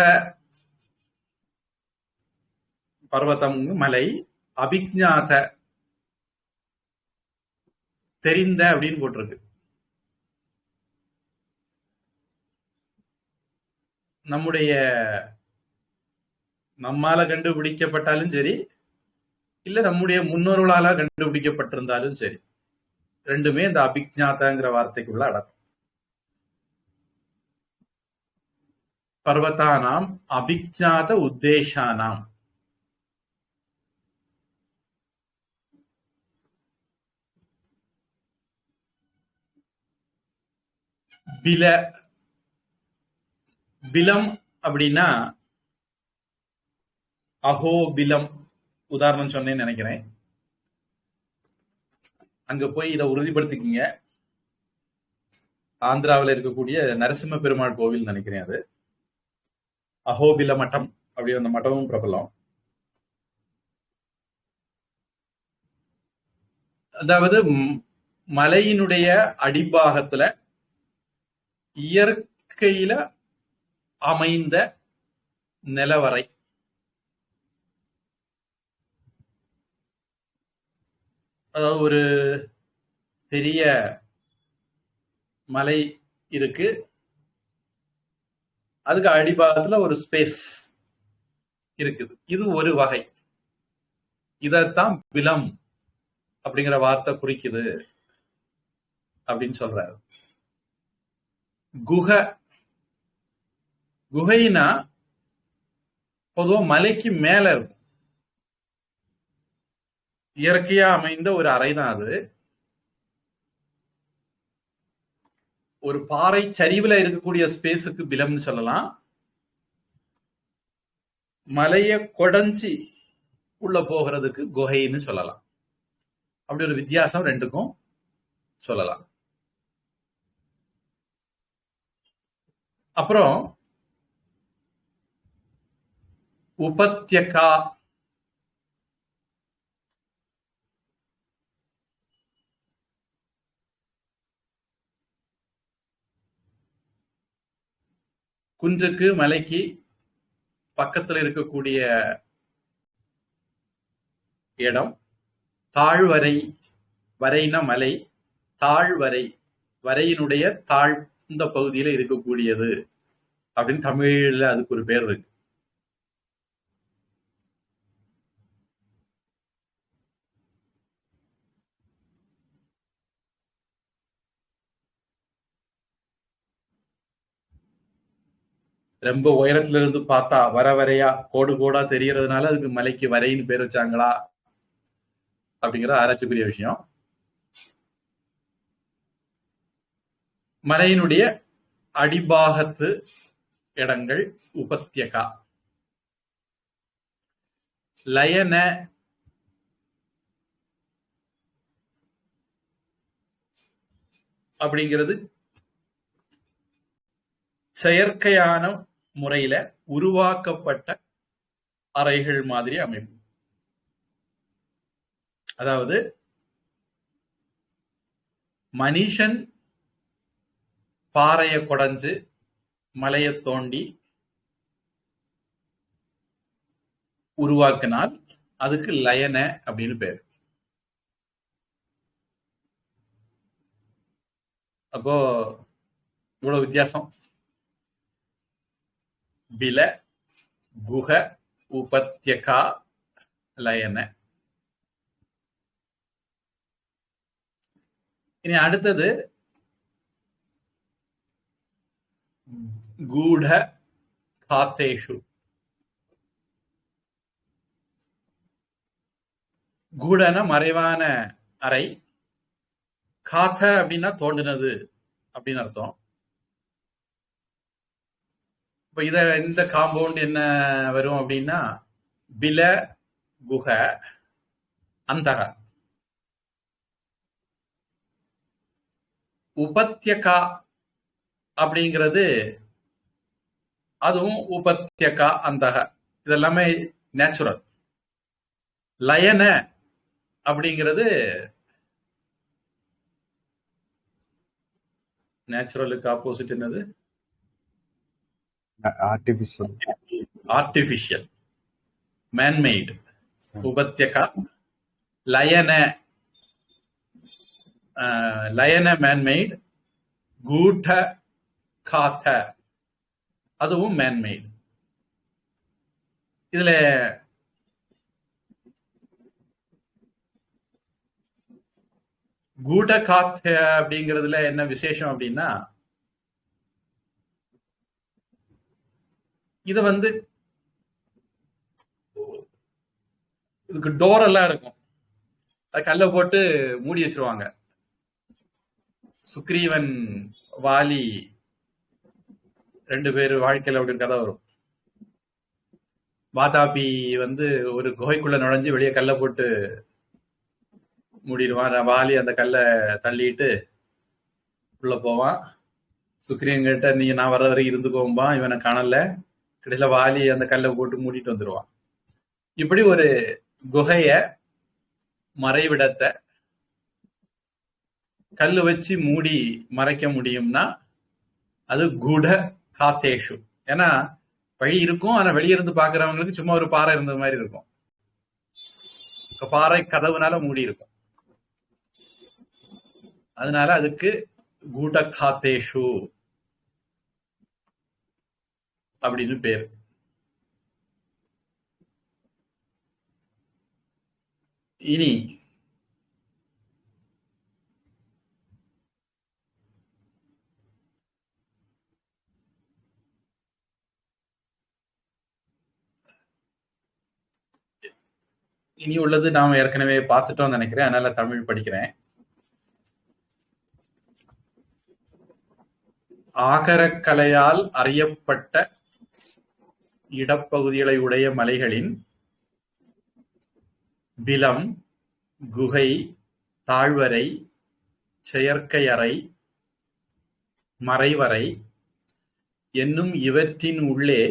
பர்வதம் மலை, அபிஜ்ஞாத தெரிந்த அப்படின்னு போட்டிருக்கு. நம்மால கண்டுபிடிக்கப்பட்டாலும் சரி, இல்ல நம்முடைய முன்னோர்களால கண்டுபிடிக்கப்பட்டிருந்தாலும் சரி, ரெண்டுமே இந்த அபிஜ்ஞாதங்கிற வார்த்தைக்குள்ள அடக்கும். பர்வதானாம் அபிஜ்ஞாத உத்தேசானாம். பிலம் அப்படின்னா அகோபிலம் உதாரணம் சொன்னேன்னு நினைக்கிறேன். அங்க போய் இதை உறுதிப்படுத்திக்கிங்க. ஆந்திராவில் இருக்கக்கூடிய நரசிம்ம பெருமாள் கோவில் நினைக்கிறேன், அது அகோபில மட்டம். அப்படி அந்த மட்டமும் பிரபலம். அதாவது மலையினுடைய அடிபாகத்துல இயற்கையில அமைந்த நிலவரை. அதாவது ஒரு பெரிய மலை இருக்கு, அதுக்கு அடிபாகத்துல ஒரு ஸ்பேஸ் இருக்குது. இது ஒரு வகை. இதத்தான் பிலம் அப்படிங்கிற வார்த்தை குறிக்குது அப்படின்னு சொல்றாரு. குகைனா பொதுவா மலைக்கு மேல இருக்கும், இயற்கையா அமைந்த ஒரு அறை தான் அது. ஒரு பாறை சரிவுல இருக்கக்கூடிய ஸ்பேஸுக்கு பிலம்னு சொல்லலாம். மலைய கொடைஞ்சி உள்ள போகிறதுக்கு குகைன்னு சொல்லலாம். அப்படி ஒரு வித்தியாசம் ரெண்டுக்கும் சொல்லலாம். அப்புறம் உபத்யகா, குன்றுக்கு மலைக்கு பக்கத்துல இருக்கக்கூடிய இடம். தாழ்வரை, வரைனா மலை, தாழ்வரை, வரையினுடைய தாழ்ந்த பகுதியில இருக்கக்கூடியது அப்படின்னு தமிழ்ல அதுக்கு ஒரு பேர் இருக்கு. ரொம்ப உயரத்துல இருந்து பார்த்தா வர வரையா கோடு கோடா தெரியறதுனால அதுக்கு மலைக்கு வரைன்னு பேர் வச்சாங்களா அப்படிங்கிறது ஆராய்ச்சிக்குரிய விஷயம். மலையினுடைய அடிபாகத்து இடங்கள் உபத்யகா. லயன அப்படிங்கிறது செயற்கையான முறையில உருவாக்கப்பட்ட அறைகள் மாதிரி அமைப்பு. அதாவது மனுஷன் பாறையை குடைஞ்சு மலையை தோண்டி உருவாக்கினால் அதுக்கு லயன அப்படின்னு பேர். அப்போ இவ்வளவு வித்தியாசம். பில, குஹ, உபத்யகா, லயன. இனி அடுத்தது கூட காத்தேஷு. கூடன மறைவான அறை, காத்த அப்படின்னா தோண்டினது அப்படின்னு அர்த்தம். இப்ப இந்த காம்பவுண்ட் என்ன வரும் அப்படின்னா பில குஹ அந்தக. உபத்யகா அப்படிங்கிறது அதுவும் உபத்யகா அந்தக, இதெல்லாமே நேச்சுரல். லயன அப்படிங்கிறது நேச்சுரலுக்கு ஆப்போசிட் என்னது? ஆர்டிபிஷியல். Artificial, manmade. உபத்யகா. லயன லயன மேன்மேட். கூட்ட காத்த அதுவும் மேன்மேட். இதுல கூட்ட காத்த அப்படிங்கிறதுல என்ன விசேஷம் அப்படின்னா இது இதுக்கு டோர் எல்லாம் இருக்கும், கல்ல போட்டு மூடி வச்சிருவாங்க. சுக்ரீவன் வாலி 2 பேர் வாழ்க்கையில அப்படின்னு கதை வரும். வாதாபி ஒரு குகைக்குள்ள நுழைஞ்சு வெளியே கல்ல போட்டு மூடிடுவான். வாலி அந்த கல்லை தள்ளிட்டு உள்ள போவான். சுக்ரீவன் கிட்ட நீ நான் வர வரை இருந்துக்கோம்பா, இவனை காணல. கடைசியில வாலி அந்த கல்லை போட்டு மூடிட்டு வந்துருவான். இப்படி ஒரு குகைய மறைவிடத்தை கல்லு வச்சு மூடி மறைக்க முடியும்னா அது கூட காத்தேஷு. ஏன்னா வழி இருக்கும், ஆனா வெளியிருந்து பாக்குறவங்களுக்கு சும்மா ஒரு பாறை இருந்த மாதிரி இருக்கும். பாறை கதவுனால மூடி இருக்கும். அதனால அதுக்கு கூட காத்தேஷு அப்படின்னு பேரு. இனி உள்ளது நாம ஏற்கனவே பார்த்துட்டோம் நினைக்கிறேன், அதனால தமிழ் படிக்கிறேன். ஆகரக்கலையால் அறியப்பட்ட இடப்பகுதிகளை உடைய மலைகளின் பிலம், குகை, தாழ்வரை, செயற்கை அறை, மறைவரை என்னும் இவற்றின் உள்ளே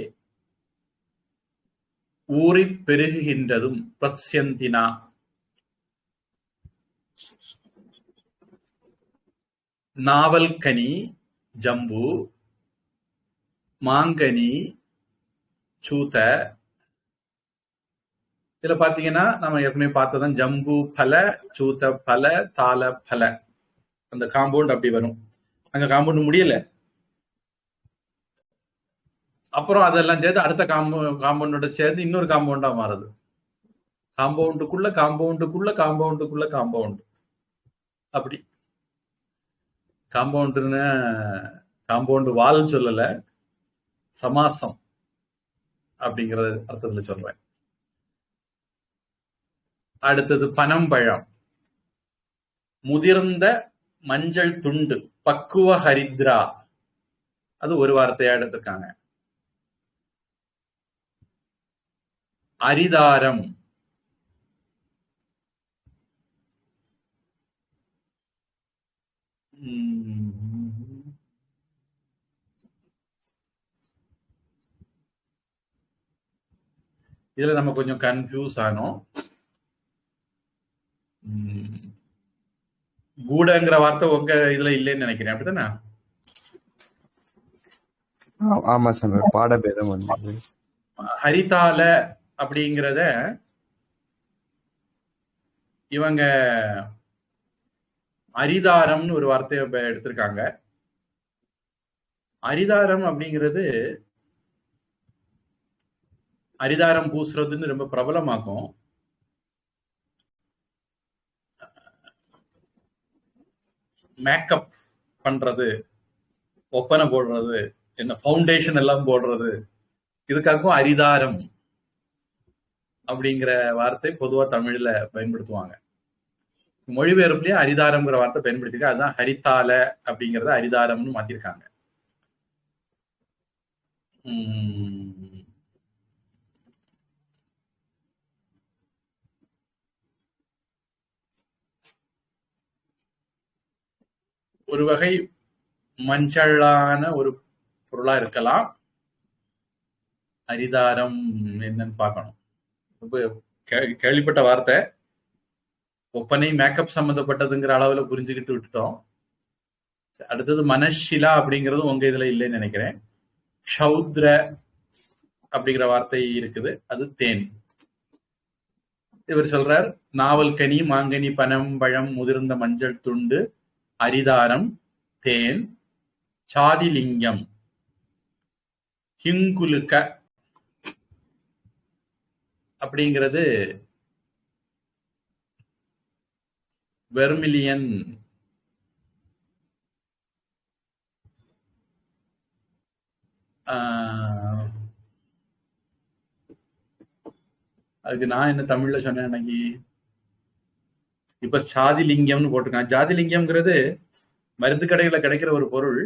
ஊறிப் பெருகுகின்றதும் பிரத்யந்தினா நாவல்கனி, ஜம்பு, மாங்கனி, சூத. இதுல பாத்தீங்கன்னா நம்ம ஏற்கனவே பார்த்ததான் ஜம்பு பல, சூத பல, தால பல. அந்த காம்பவுண்ட் அப்படி வரும். அங்க காம்பவுண்ட் முடியல, அப்புறம் அதெல்லாம் சேர்த்து அடுத்த காம்பவுண்டோட சேர்ந்து இன்னொரு காம்பவுண்டா மாறுது. காம்பவுண்டுக்குள்ள காம்பவுண்டுக்குள்ள காம்பவுண்டுக்குள்ள காம்பவுண்ட். அப்படி காம்பவுண்டுன்னு காம்பவுண்ட் வால்னு சொல்லல, சமாசம் அப்படிங்கிற அர்த்தத்துல சொல்றேன். அடுத்தது பனம்பழம், முதிர்ந்த மஞ்சள் துண்டு, பக்குவ ஹரித்ரா, அது ஒரு வார்த்தையா எடுத்திருக்காங்க. அரிதாரம், இதுல நம்ம கொஞ்சம் கன்ஃபியூஸ் ஆனோம். கூடங்கிற வார்த்தை உங்க இதுல இல்லைன்னு நினைக்கிறேன், அப்படித்தானே? ஆமா சாமி, பாடபேதம் வந்து ஹரிதால அப்படிங்கிறத இவங்க அரிதாரம்னு ஒரு வார்த்தையை எடுத்திருக்காங்க. அரிதாரம் அப்படிங்கிறது அரிதாரம் பூசுறதுன்னு ரொம்ப பிரபலமாக்கும். மேக்கப் பண்றது, ஒப்பனை போடுறது, என்ன ஃபவுண்டேஷன் எல்லாம் போடுறது, இதுக்காகவும் அரிதாரம் அப்படிங்கிற வார்த்தை பொதுவா தமிழ்ல பயன்படுத்துவாங்க. மொழிபெயர்ப்புலயே அரிதாரம்ங்கிற வார்த்தை பயன்படுத்திருக்க, அதுதான் ஹரிதால அப்படிங்கறத அரிதாரம்னு மாத்திருக்காங்க. ஒரு வகை மஞ்சளான ஒரு பொருளா இருக்கலாம். அரிதாரம் என்னன்னு பார்க்கணும். கேள்விப்பட்ட வார்த்தை, ஒப்பனை மேக்கப் சம்பந்தப்பட்டதுங்கிற அளவுல புரிஞ்சுக்கிட்டு விட்டுட்டோம். அடுத்தது மனஷிலா அப்படிங்கிறது உங்க இதுல இல்லைன்னு நினைக்கிறேன். ஷௌத்ர அப்படிங்கிற வார்த்தை இருக்குது, அது தேன். இவர் சொல்றார், நாவல் கனி, மாங்கனி, பனம், பழம், முதிர்ந்த மஞ்சள் துண்டு, அரிதாரம், தேன், சாதிலிங்கம், ஹிங்குலுக்க அப்படிங்கிறது வெர்மிலியன், அதுக்கு நான் என்ன தமிழ்ல சொன்னேன் அன்னைக்கு, இப்ப சாதிலிங்கம்னு போட்டிருக்கான். ஜாதிலிங்கம்ங்கிறது மருந்து கடைகளை கிடைக்கிற ஒரு பொருள்.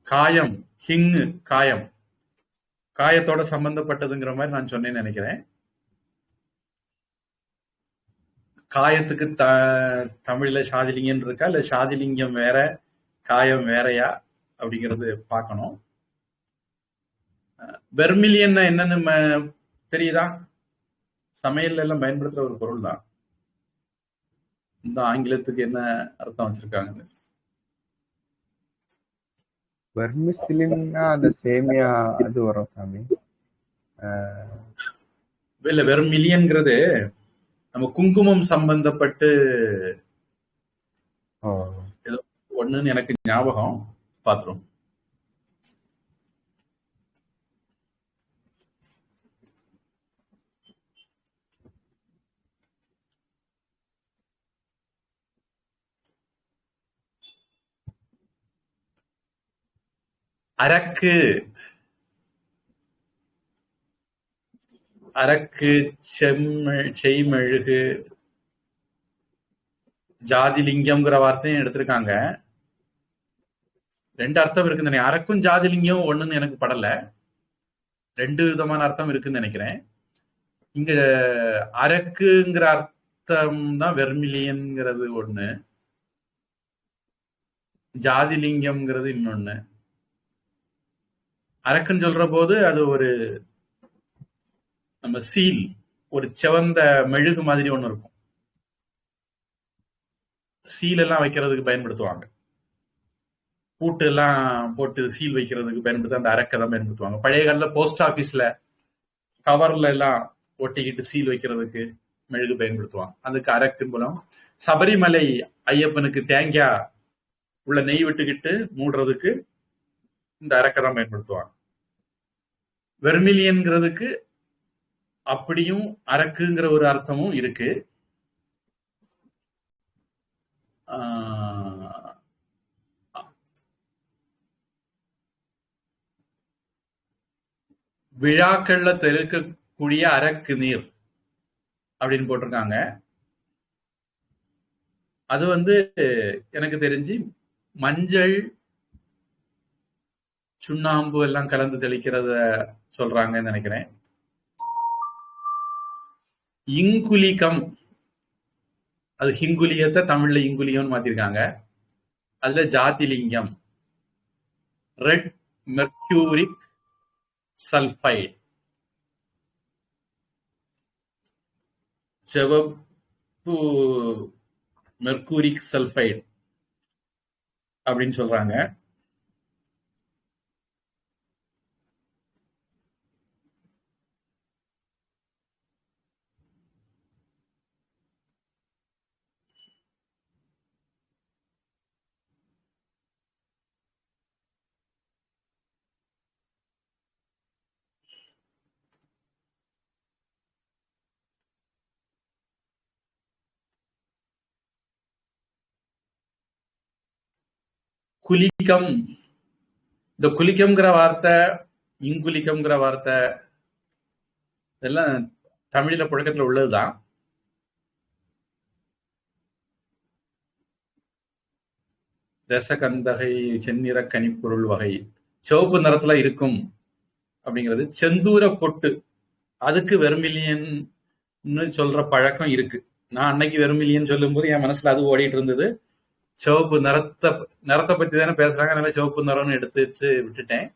காயம், ஹிங்கு காயம், காயத்தோட சம்பந்தப்பட்டதுங்கிற மாதிரி நான் சொன்னேன்னு நினைக்கிறேன். காயத்துக்கு தமிழ்ல சாதிலிங்கம் இருக்கா, இல்ல சாதிலிங்கம் வேற காயம் வேறையா அப்படிங்கிறது பார்க்கணும். வெர்மிலியன் என்னன்னு தெரியுதா? சமையல்ல எல்லாம் பயன்படுத்துற ஒரு பொருள் தான். இந்த ஆங்கிலத்துக்கு என்ன அர்த்தம் வச்சிருக்காங்க? வெர்மிசிலின்னா அந்த சேமியா அது வரும் சாமி. இல்ல, வெர்மிலியன்ங்கிறது நம்ம குங்குமம் சம்பந்தப்பட்டு ஏதோ ஒண்ணுன்னு எனக்கு ஞாபகம். பாத்துரும். அரக்கு, அரக்கு, செய்மெழுகு, ஜாதிலிங்கம்ங்கிற வார்த்தையும் எடுத்திருக்காங்க. ரெண்டு அர்த்தம் இருக்குன்னு, அரக்கும் ஜாதிலிங்கம் ஒண்ணுன்னு எனக்கு படல. ரெண்டு விதமான அர்த்தம் இருக்குன்னு நினைக்கிறேன். இங்க அரக்குங்கிற அர்த்தம் தான் வெர்மிலியன்ங்கிறது ஒண்ணு, ஜாதிலிங்கம்ங்கிறது இன்னொன்னு. அரக்குன்னு சொல்ற போது அது ஒரு நம்ம சீல், ஒரு சிவந்த மெழுகு மாதிரி ஒண்ணு இருக்கும், சீல் எல்லாம் வைக்கிறதுக்கு பயன்படுத்துவாங்க. பூட்டு எல்லாம் போட்டு சீல் வைக்கிறதுக்கு பயன்படுத்த அந்த அரக்கை தான் பயன்படுத்துவாங்க. பழைய காலத்துல போஸ்ட் ஆபீஸ்ல கவர்ல எல்லாம் ஒட்டிக்கிட்டு சீல் வைக்கிறதுக்கு மெழுகு பயன்படுத்துவாங்க. அதுக்கு அரக்கு மூலம். சபரிமலை ஐயப்பனுக்கு தேங்காய் உள்ள நெய் விட்டுக்கிட்டு மூடுறதுக்கு இந்த அரக்கை தான் பயன்படுத்துவாங்க. வெர்மிலியன்ங்கிறதுக்கு அப்படியும் அரக்குங்கிற ஒரு அர்த்தமும் இருக்கு. விழாக்கள்ல தெளிக்கக்கூடிய அரக்கு நீர் அப்படின்னு போட்டிருக்காங்க. அது எனக்கு தெரிஞ்சு மஞ்சள், சுண்ணாம்பு எல்லாம் கலந்து தெளிக்கிறத சொல்றாங்கன்னு நினைக்கிறேன். இங்குலிகம், அது ஹிங்குலியத்தை தமிழ்ல இங்குலியம் மாத்திருக்காங்க. அதுல ஜாதிலிங்கம், ரெட் மெர்க்யூரிக் சல்பைடு, சிவப்பு மெர்க்கூரிக் சல்பைடு அப்படின்னு சொல்றாங்க. குலிகம், இந்த குலிக்கம்ங்கிற வார்த்தை, இங்குலிக்கம்ங்கிற வார்த்தை இதெல்லாம் தமிழில புழக்கத்துல உள்ளதுதான். ரசகந்தகை செந்நிற கனிப்பொருள் வகை, சிவப்பு நிறத்துல இருக்கும் அப்படிங்கிறது. செந்தூர பொட்டு, அதுக்கு வெர்மிலியன் சொல்ற பழக்கம் இருக்கு. நான் அன்னைக்கு வெர்மிலியன் சொல்லும் போது என் மனசுல அது ஓடிட்டு இருந்தது. சிவப்பு நிறத்தை பத்தி தானே பேசுறாங்க, அதனால சிவப்பு நிறம்னு எடுத்துட்டு விட்டுட்டேன்.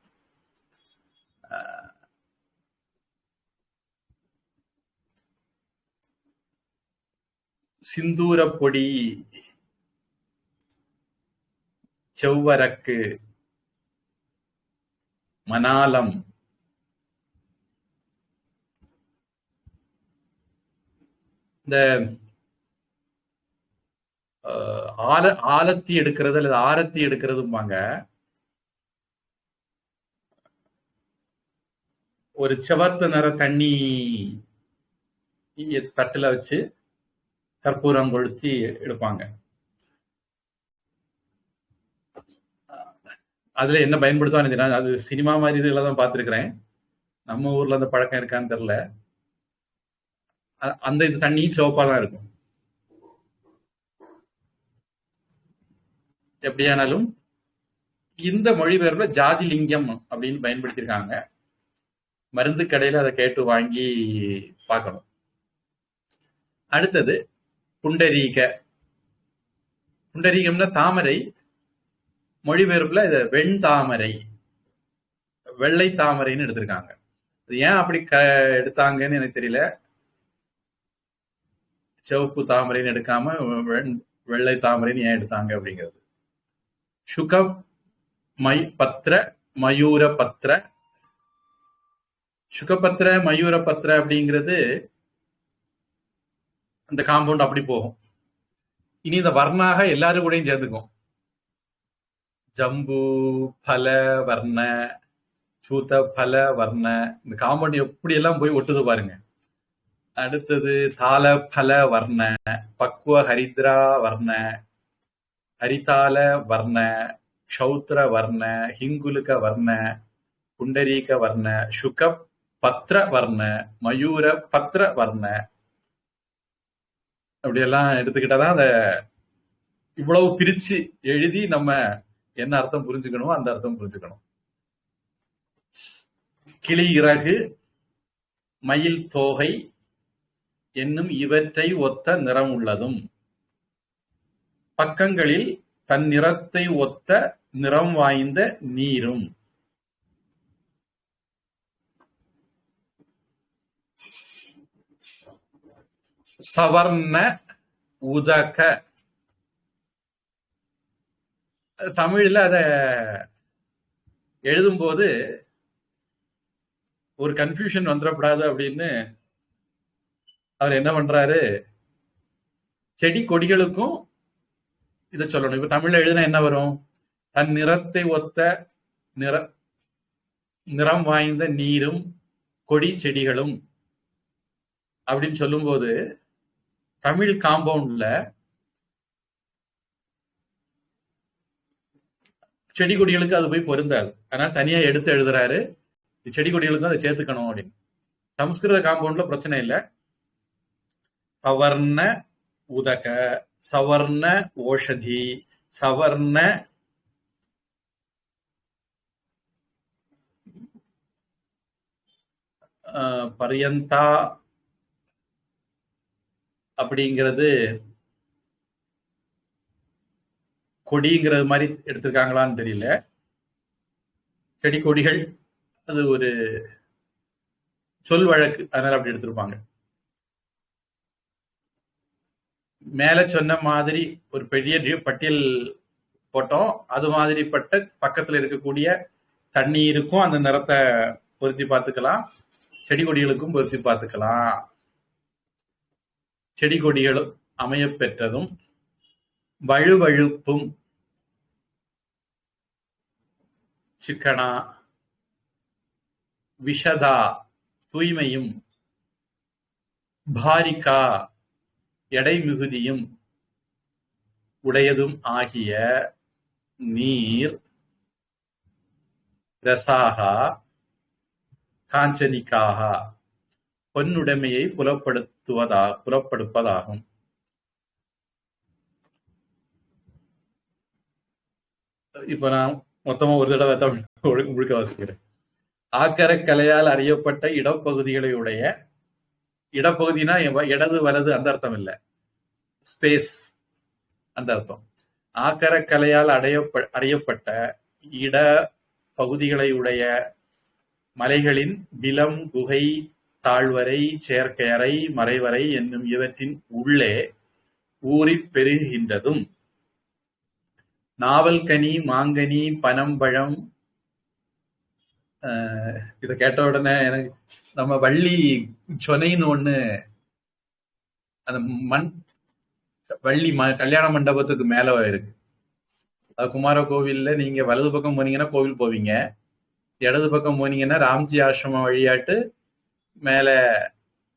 சிந்தூர பொடி, செவ்வரக்கு, மணாலம், இந்த ஆலத்தி எடுக்கிறது அல்லது ஆரத்தி எடுக்கிறதும்பாங்க. ஒரு சிவப்பு நிற தண்ணி தட்டுல வச்சு கற்பூரம் கொளுத்தி எடுப்பாங்க. அதுல என்ன பயன்படுத்துவான்னு அது சினிமா மாதிரி இதுல தான் பார்த்திருக்கிறேன். நம்ம ஊர்ல அந்த பழக்கம் இருக்கான்னு தெரியல. அந்த இது தண்ணி சிவப்பா தான் இருக்கும். எப்படியானாலும் இந்த மொழிபெயர்ப்புல ஜாதிலிங்கம் அப்படின்னு பயன்படுத்தியிருக்காங்க. மருந்து கடையில அதை கேட்டு வாங்கி பார்க்கணும். அடுத்தது புண்டரீக. புண்டரீகம்னா தாமரை, மொழிபெயர்ப்புல இத வெண்தாமரை, வெள்ளை தாமரைன்னு எடுத்திருக்காங்க. அது ஏன் அப்படி எடுத்தாங்கன்னு எனக்கு தெரியல. சிவப்பு தாமரைன்னு எடுக்காம வெள்ளை தாமரைன்னு ஏன் எடுத்தாங்க அப்படிங்கிறது. சுக பத்திர மயூர பத்திர, சுகபத்திர மயூர பத்திர அப்படிங்கிறது அந்த காம்பவுண்ட் அப்படி போகும். இனி இந்த வர்ணாக எல்லாரும் கூடயும் சேர்ந்துக்கும். ஜம்பு பல வர்ண, சூத பல வர்ண, இந்த காம்பவுண்ட் எப்படி எல்லாம் போய் ஒட்டுது பாருங்க. அடுத்தது தால பல வர்ண, பக்குவ ஹரித்ரா வர்ண, ஹரிதால வர்ண, க்ஷௌத்ர வர்ண, ஹிங்குலுக வர்ண, புண்டரீக வர்ண, சுக பத்ர வர்ண, மயூர பத்ர வர்ண, அப்படியெல்லாம் எடுத்துக்கிட்டாதான் அத இவ்வளவு பிரிச்சு எழுதி நம்ம என்ன அர்த்தம் புரிஞ்சுக்கணுமோ அந்த அர்த்தம் புரிஞ்சுக்கணும். கிளி இறகு, மயில் தோகை என்னும் இவற்றை ஒத்த நிறம் உள்ளதும், பக்கங்களில் தன் நிறத்தை ஒத்த நிறம் வாய்ந்த நீரும், சவர்ண உதக. தமிழ்ல அத எழுதும்போது ஒரு கன்ஃபியூஷன் வந்துடக்கூடாது அப்படின்னு அவர் என்ன பண்றாரு, செடி கொடிகளுக்கும் இதை சொல்லணும். இப்ப தமிழ்ல எழுதினா என்ன வரும், தன் நிறத்தை ஒத்த நிறம் வாய்ந்த நீரும் கொடி செடிகளும் அப்படின்னு சொல்லும் போது தமிழ் காம்பவுண்ட்ல செடி கொடிகளுக்கு அது போய் பொருந்தாது. அதனால தனியா எடுத்து எழுதுறாரு. செடி கொடிகளுக்கும் அதை சேர்த்துக்கணும் அப்படின்னு. சம்ஸ்கிருத காம்பவுண்ட்ல பிரச்சனை இல்லை. சவர்ண உதக, சவர்ண ஓஷதி, சவர்ண பரியந்தா அப்படிங்கிறது கொடிங்கிறது மாதிரி எடுத்திருக்காங்களான்னு தெரியல. செடி கொடிகள் அது ஒரு சொல் வழக்கு, அதனால அப்படி எடுத்திருப்பாங்க. மேல சொன்ன மாதிரி ஒரு பெரிய பட்டியல் போட்டோம். அது மாதிரிப்பட்ட பக்கத்துல இருக்கக்கூடிய தண்ணீருக்கும் அந்த நிறத்தை பொருத்தி பார்த்துக்கலாம், செடி கொடிகளுக்கும் பொருத்தி பார்த்துக்கலாம். செடி கொடிகளும் அமைய பெற்றதும் வழுவழுப்பும் சிக்கனா, விஷதா தூய்மையும், பாரிகா எடை மிகுதியும் உடையதும் ஆகிய நீர், ரசாகா காஞ்சனிக்காக பொன்னுடைமையை புலப்படுப்பதாகும். இப்ப நான் மொத்தமா ஒரு தடவை தமிழ் முழுக்க வாசிக்கிறேன். ஆக்கரக்கலையால் அறியப்பட்ட இடப்பகுதிகளை உடைய, இடப்பகுதினா இடது வலது அந்த அர்த்தம் இல்லை, ஸ்பேஸ் அந்த அர்த்தம். ஆக்கரக்கலையால் அறியப்பட்ட இட பகுதிகளை உடைய மலைகளின் விலம், குகை, தாழ்வரை, செயற்கையறை, மறைவரை என்னும் இவற்றின் உள்ளே ஊறிப் பெருகின்றதும் நாவல்கனி, மாங்கனி, பனம்பழம். இதை கேட்ட உடனே எனக்கு நம்ம வள்ளி சொனைன்னு ஒண்ணு, அந்த வள்ளி கல்யாண மண்டபத்துக்கு மேல இருக்கு. குமார கோவில்ல நீங்க வலது பக்கம் போனீங்கன்னா கோவில் போவீங்க, இடது பக்கம் போனீங்கன்னா ராம்ஜி ஆசிரமம் வழியாட்டு மேல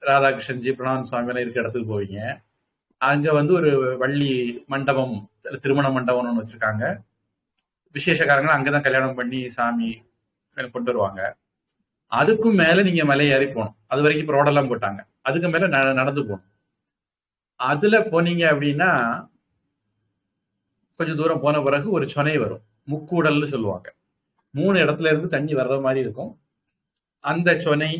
ராதாகிருஷ்ணன்ஜி, பிரணாந்த் சுவாமி இருக்க இடத்துக்கு போவீங்க. அங்க ஒரு வள்ளி மண்டபம், திருமண மண்டபம்னு ஒண்ணு வச்சிருக்காங்க. விசேஷக்காரங்க அங்கதான் கல்யாணம் பண்ணி சாமி கொண்டு வருவாங்க. அதுக்கும் மேல நீங்க மலை ஏறி போகணும். அது வரைக்கும் இப்ப ரோடெல்லாம் போட்டாங்க. அதுக்கு மேல நடந்து போகணும். அதுல போனீங்க அப்படின்னா கொஞ்சம் தூரம் போன பிறகு ஒரு சொனை வரும், முக்கூடல்னு சொல்லுவாங்க. 3 இடத்துல இருந்து தண்ணி வர்ற மாதிரி இருக்கும். அந்த சொனை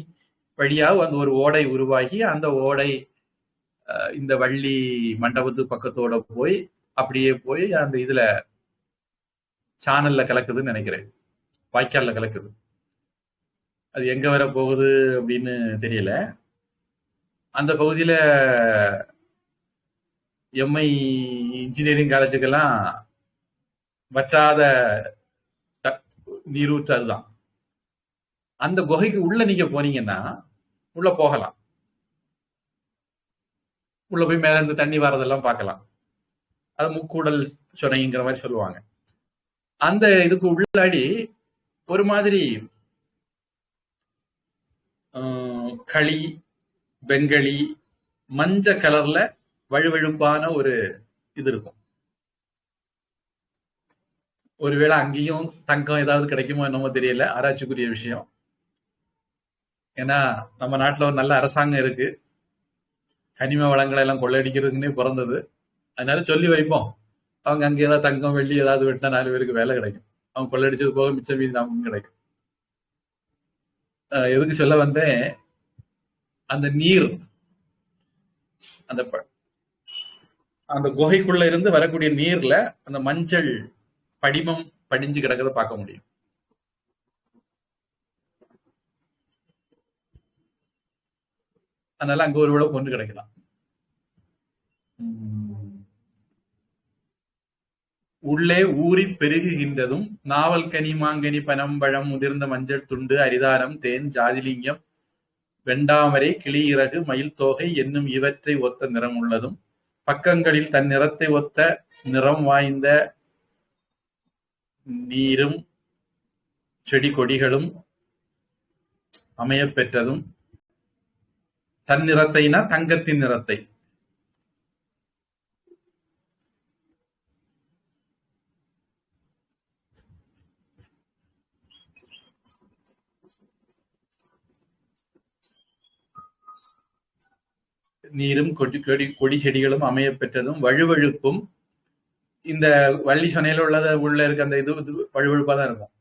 வழியா ஒரு ஓடை உருவாகி, அந்த ஓடை இந்த வள்ளி மண்டபத்து பக்கத்தோட போய் அப்படியே போய் அந்த இதுல சானல்ல கலக்குதுன்னு நினைக்கிறேன், வாய்க்கால்ல கலக்குது. அது எங்க வர போகுது அப்படின்னு தெரியல. அந்த பகுதியில எம்ஐ இன்ஜினியரிங் காலேஜுக்கெல்லாம் வற்றாத நீரூற்று அதுதான். அந்த குகைக்கு உள்ள நீங்க போனீங்கன்னா உள்ள போகலாம், உள்ள போய் மேல இருந்து தண்ணி வர்றதெல்லாம் பார்க்கலாம். அது முக்கூடல் சொனைங்கிற மாதிரி சொல்லுவாங்க. அந்த இதுக்கு உள்ளாடி ஒரு மாதிரி களி, பெங்களி, மஞ்ச கலர்ல வழுவழுப்பான ஒரு இது இருக்கும். ஒருவேளை அங்கேயும் தங்கம் ஏதாவது கிடைக்குமோ என்னமோ தெரியல, ஆராய்ச்சிக்குரிய விஷயம். ஏன்னா நம்ம நாட்டுல ஒரு நல்ல அரசாங்கம் இருக்கு, கனிம வளங்களை எல்லாம் கொள்ளையடிக்கிறதுக்குன்னே பிறந்தது. அதனால சொல்லி வைப்போம், அவங்க அங்க ஏதாவது தங்கம் வெள்ளி ஏதாவது வெட்டினா 4 பேருக்கு வேலை கிடைக்கும். அவங்க கொள்ளையடிச்சது போக மிச்சம் மீதி நமக்கும் கிடைக்கும். எதுக்கு சொல்ல வந்தேன், அந்த நீர் அந்த குகைக்குள்ள இருந்து வரக்கூடிய நீர்ல அந்த மஞ்சள் படிமம் படிஞ்சு கிடக்கிறத பார்க்க முடியும். அதனால அங்க ஒரு விட பொண்ணு கிடைக்கலாம். உள்ளே ஊறி பெருகுகின்றதும் நாவல் கனி, மாங்கனி, பனம்பழம், முதிர்ந்த மஞ்சள் துண்டு, அரிதாரம், தேன், ஜாதிலிங்கம், வெண்டாமரை, கிளி இறகு, மயில் தோகை என்னும் இவற்றை ஒத்த நிறம் உள்ளதும் பக்கங்களில் தன் நிறத்தை ஒத்த நிறம் வாய்ந்த நீரும் செடி கொடிகளும் அமைய பெற்றதும், தன் நிறத்தைனா தங்கத்தின் நிறத்தை, நீரும் கொடி செடிகளும் அமைய பெற்றதும் வழுவழுப்பும். இந்த வள்ளி சொனையில உள்ள இருக்க அந்த இது வழுவழுப்பா தான் இருக்கும்.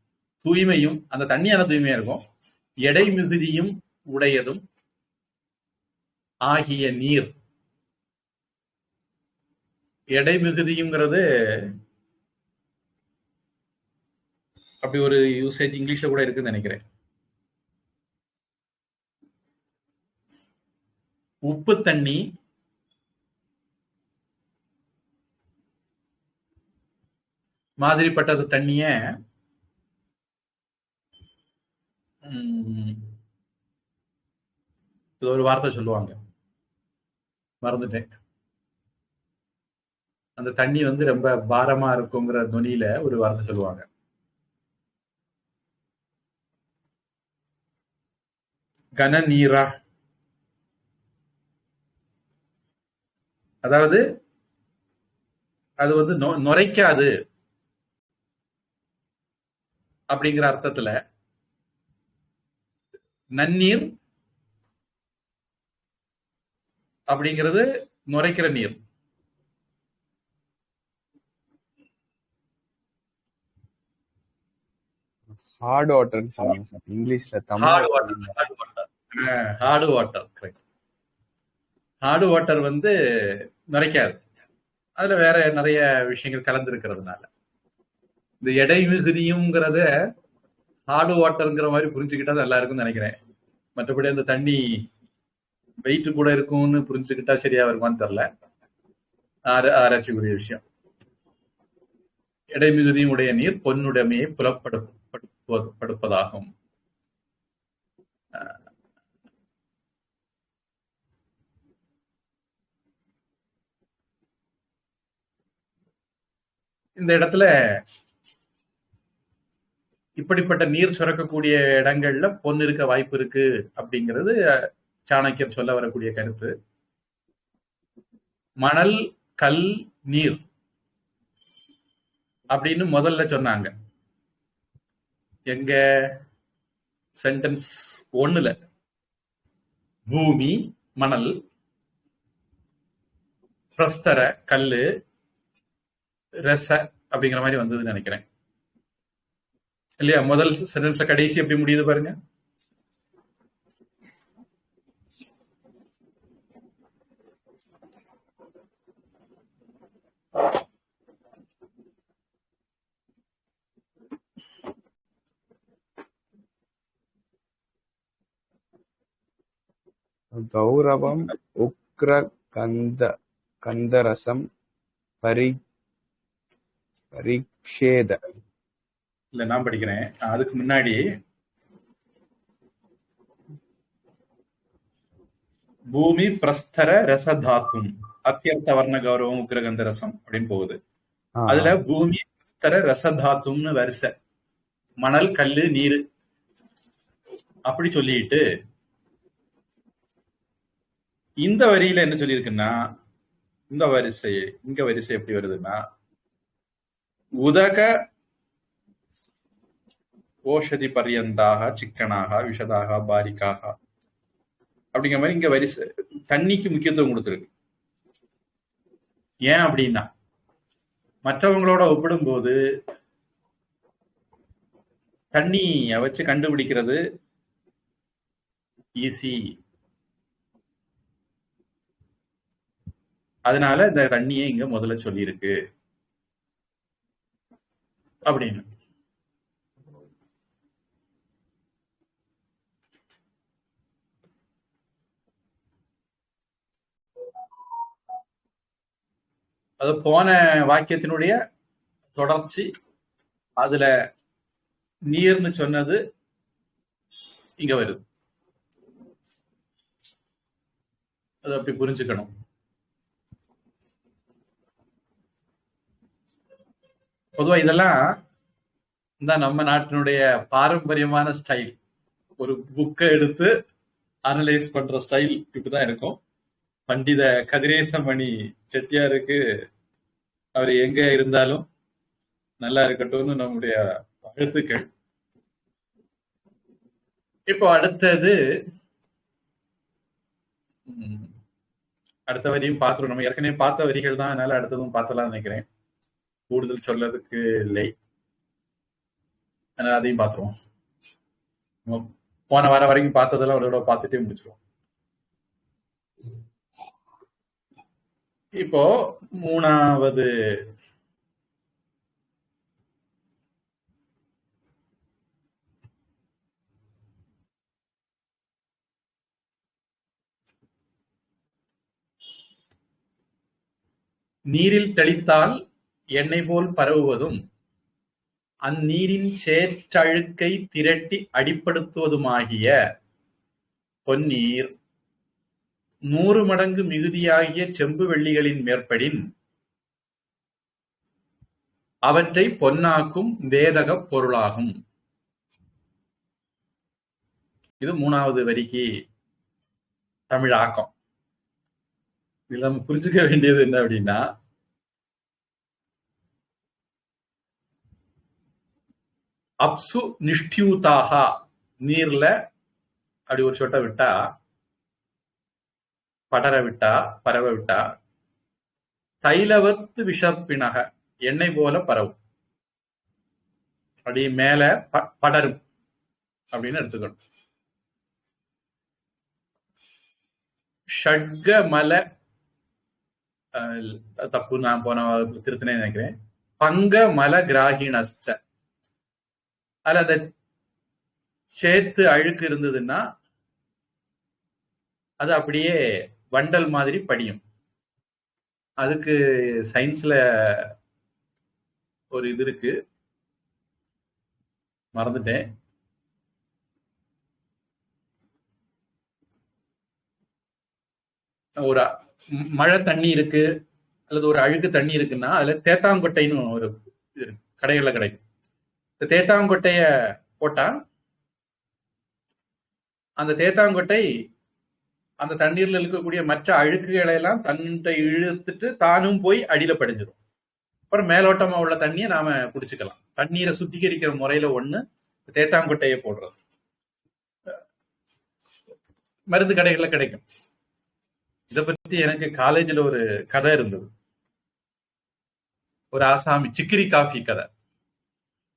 தூய்மையும், அந்த தண்ணியான தூய்மையா இருக்கும். எடை மிகுதியும் உடையதும் ஆகிய நீர். எடை மிகுதியுங்கிறது அப்படி ஒரு யூசேஜ் இங்கிலீஷ்ல கூட இருக்குன்னு நினைக்கிறேன். உப்பு தண்ணி, மாதிரிப்பட்டது தண்ணிய இது ஒரு வார்த்தை சொல்லுவாங்க, மறந்துட்டேன். அந்த தண்ணி வந்து ரொம்ப பாரமா இருக்குங்கிற துணியில ஒரு வார்த்தை சொல்லுவாங்க. கன நீரா, அதாவது அது வந்து நுரைக்காது அப்படிங்கிற அர்த்தத்துல நன்னீர் அப்படிங்கிறது நுரைக்கிற நீர். ஹார்ட் வாட்டர் இங்கிலீஷ்ல. Hard water correct. Hard water வந்து நுரைக்காது, அதுல வேற நிறைய விஷயங்கள் கலந்து இருக்கிறதுனால. இந்த எடை மிகுதியும்ங்கிறத ஹார்டு வாட்டர்ங்கிற மாதிரி புரிஞ்சுக்கிட்டா நல்லா இருக்கும்னு நினைக்கிறேன். மற்றபடி அந்த தண்ணி வெயிட் கூட இருக்கும்னு புரிஞ்சுக்கிட்டா சரியா இருக்குமான்னு தெரியல. ஆராய்ச்சிக்குரிய விஷயம். எடை மிகுதியும் உடைய நீர் பொன்னுடைமையை புலப்படுப்பதாகும். இந்த இடத்துல இப்படிப்பட்ட நீர் சுரக்கக்கூடிய இடங்கள்ல பொன் இருக்க வாய்ப்பு இருக்கு அப்படிங்கிறது சாணக்கியர் சொல்ல வரக்கூடிய கருத்து. மணல், கல், நீர் அப்படின்னு முதல்ல சொன்னாங்க. எங்க சென்டென்ஸ் 1ல பூமி, மணல், பிரஸ்தர கல்லு, ரச அப்படிங்கிற மாதிரி வந்ததுன்னு நினைக்கிறேன் இல்லையா? முதல் சென்டென்ஸ்ல கடைசி எப்படி முடியுது பாருங்க. கௌரவம் உக்ர கந்தரசம் பரிக்ஷேத. இல்ல, நான் படிக்கிறேன். அதுக்கு முன்னாடி பூமி பிரஸ்தர ரசதாத்தும் அத்தியர்த்த வர்ண கௌரவம் உக்ரகந்த ரசம் அப்படின்னு போகுது. அதுல பூமி பிரஸ்தர ரசதாத்தும்னு வரிசை, மணல், கல்லு, நீரு அப்படி சொல்லிட்டு இந்த வரியில என்ன சொல்லியிருக்குன்னா, இந்த வரிசை இங்க வரிசை எப்படி வருதுன்னா, உதக ஓஷதி பரியந்தாக சிக்கனாக விஷதாக பாரிக்காக அப்படிங்கிற மாதிரி இங்க வரிசை தண்ணிக்கு முக்கியத்துவம் கொடுத்துருக்கு. ஏன் அப்படின்னா, மற்றவங்களோட ஒப்பிடும்போது தண்ணிய வச்சு கண்டுபிடிக்கிறது ஈஸி. அதனால இந்த தண்ணியை இங்க முதல்ல சொல்லியிருக்கு அப்படின்னு. அது போன வாக்கியத்தினுடைய தொடர்ச்சி. அதுல நீர்னு சொன்னது இங்க வருது. அது அப்படி புரிஞ்சுக்கணும். பொதுவா இதெல்லாம் இந்த நம்ம நாட்டினுடைய பாரம்பரியமான ஸ்டைல். ஒரு புக்கை எடுத்து அனலைஸ் பண்ற ஸ்டைல் இப்படிதான் இருக்கும். பண்டித கதிரேசமணி செட்டியாருக்கு அவர் எங்க இருந்தாலும் நல்லா இருக்கட்டும்னு நம்முடைய வாழ்த்துக்கள். இப்போ அடுத்தது அடுத்த வரியும் பார்த்துருவோம். நம்ம ஏற்கனவே பார்த்த வரிகள் தான், அதனால அடுத்ததும் பார்த்தலாம் நினைக்கிறேன். கூடுதல் சொல்லதுக்கு இல்லை, அதனால அதையும் பார்த்துருவோம். போன வாரம் வரைக்கும் பார்த்ததெல்லாம் அவரோட பார்த்துட்டே முடிச்சிருவோம். இப்போ 3வது நீரில் தெளித்தால் எண்ணெய் போல் பரவுவதும் அந்நீரின் சேற்றழுக்கை திரட்டி அடிப்படுத்துவதுமாகிய பொன்னீர் 100 மடங்கு மிகுதியாகிய செம்பு வெள்ளிகளின் மேற்படின் அவற்றை பொன்னாக்கும் வேதகப் பொருளாகும். இது 3வது வரிக்கு தமிழ் ஆக்கம். இதுல நம்ம புரிஞ்சுக்க வேண்டியது என்ன அப்படின்னா, அப்சு நிஷ்டியூதாக நீர்ல அப்படி ஒரு சொட்டை விட்டா, படர விட்டா, பரவ விட்டா, தைலவத்து விஷப்பினக எண்ணெய் போல பரவும், அப்படி மேல படரும் அப்படின்னு எடுத்துக்கணும். ஷட்கமல, தப்பு நான் போன திருத்தினே நினைக்கிறேன், பங்க மல கிராகிணஸ்ச, அதுல அந்த சேத்து அழுக்கு இருந்ததுன்னா அது அப்படியே வண்டல் மாதிரி படியும். அதுக்கு சயின்ஸ்ல ஒரு இது இருக்கு, மறந்துட்டேன். ஒரு மழை தண்ணி இருக்கு அல்லது ஒரு அழுக்கு தண்ணி இருக்குன்னா அதுல தேத்தாங்கொட்டைன்னு ஒரு கடைகள்ல கிடைக்கும். இந்த தேத்தாங்கொட்டைய போட்டா அந்த தேத்தாங்கொட்டை அந்த தண்ணீர்ல இருக்கக்கூடிய மற்ற அழுக்குகளை எல்லாம் தன்னை இழுத்துட்டு தானும் போய் அடியில படிஞ்சிடும். அப்புறம் மேலோட்டமா உள்ள தண்ணியை நாம குடிச்சுக்கலாம். தண்ணீரை சுத்திகரிக்கிற முறையில ஒண்ணு தேத்தாங்கொட்டையை போடுறது. மருந்து கடைகள்ல கிடைக்கும். இதை பத்தி எனக்கு காலேஜ்ல ஒரு கதை இருந்தது. ஒரு ஆசாமி சிக்கிரி காஃபி கதை.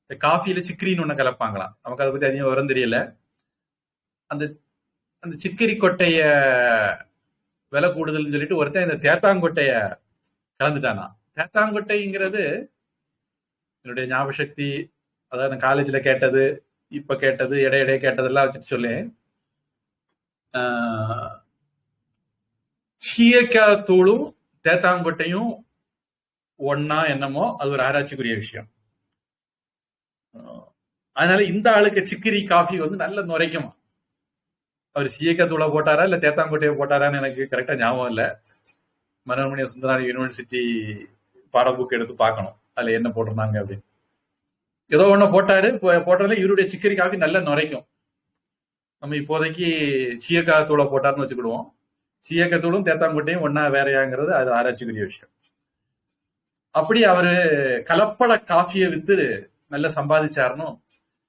இந்த காஃபியில சிக்கிரின்னு ஒண்ணு கலப்பாங்களாம். நமக்கு அதை பத்தி அதிகம் விவரம் தெரியல. அந்த அந்த சிக்கிரி கொட்டைய விலை கூடுதல்னு சொல்லிட்டு ஒருத்தன் இந்த தேத்தாங்கொட்டைய கலந்துட்டானா. தேத்தாங்கொட்டைங்கிறது என்னுடைய ஞாபக சக்தி, அதாவது நான் காலேஜ்ல கேட்டது, இப்ப கேட்டது, இடையிடையே கேட்டதெல்லாம் வச்சுட்டு சொல்லேன். சீயக்காய் தூளும் தேத்தாங்கொட்டையும் ஒன்னா என்னமோ, அது ஒரு ஆராய்ச்சிக்குரிய விஷயம். அதனால இந்த ஆளுக்கு சிக்கிரி காஃபி வந்து நல்ல நுரைக்குமா. அவர் சீயக்காய் தூளை போட்டாரா இல்ல தேத்தாங்கொட்டையை போட்டாரான்னு எனக்கு கரெக்டா ஞாபகம் இல்லை. மனோன்மணிய சுந்தரனார் யூனிவர்சிட்டி பாடப்புக் எடுத்து பார்க்கணும் அதுல என்ன போட்டிருந்தாங்க அப்படின்னு. ஏதோ ஒண்ணு போட்டாரு. போட்டதுல இவருடைய சிக்கரி காஃபி நல்லா நுரைக்கும். நம்ம இப்போதைக்கு சீயக்காய் தூளை போட்டாருன்னு வச்சுக்கிடுவோம். சீயக்காய் தூளும் தேத்தாங்கொட்டையும் ஒன்னா வேறையாங்கிறது அது ஆராய்ச்சிக்குரிய விஷயம். அப்படி அவரு கலப்பட காஃபியை வித்து நல்லா சம்பாதிச்சாருன்னு,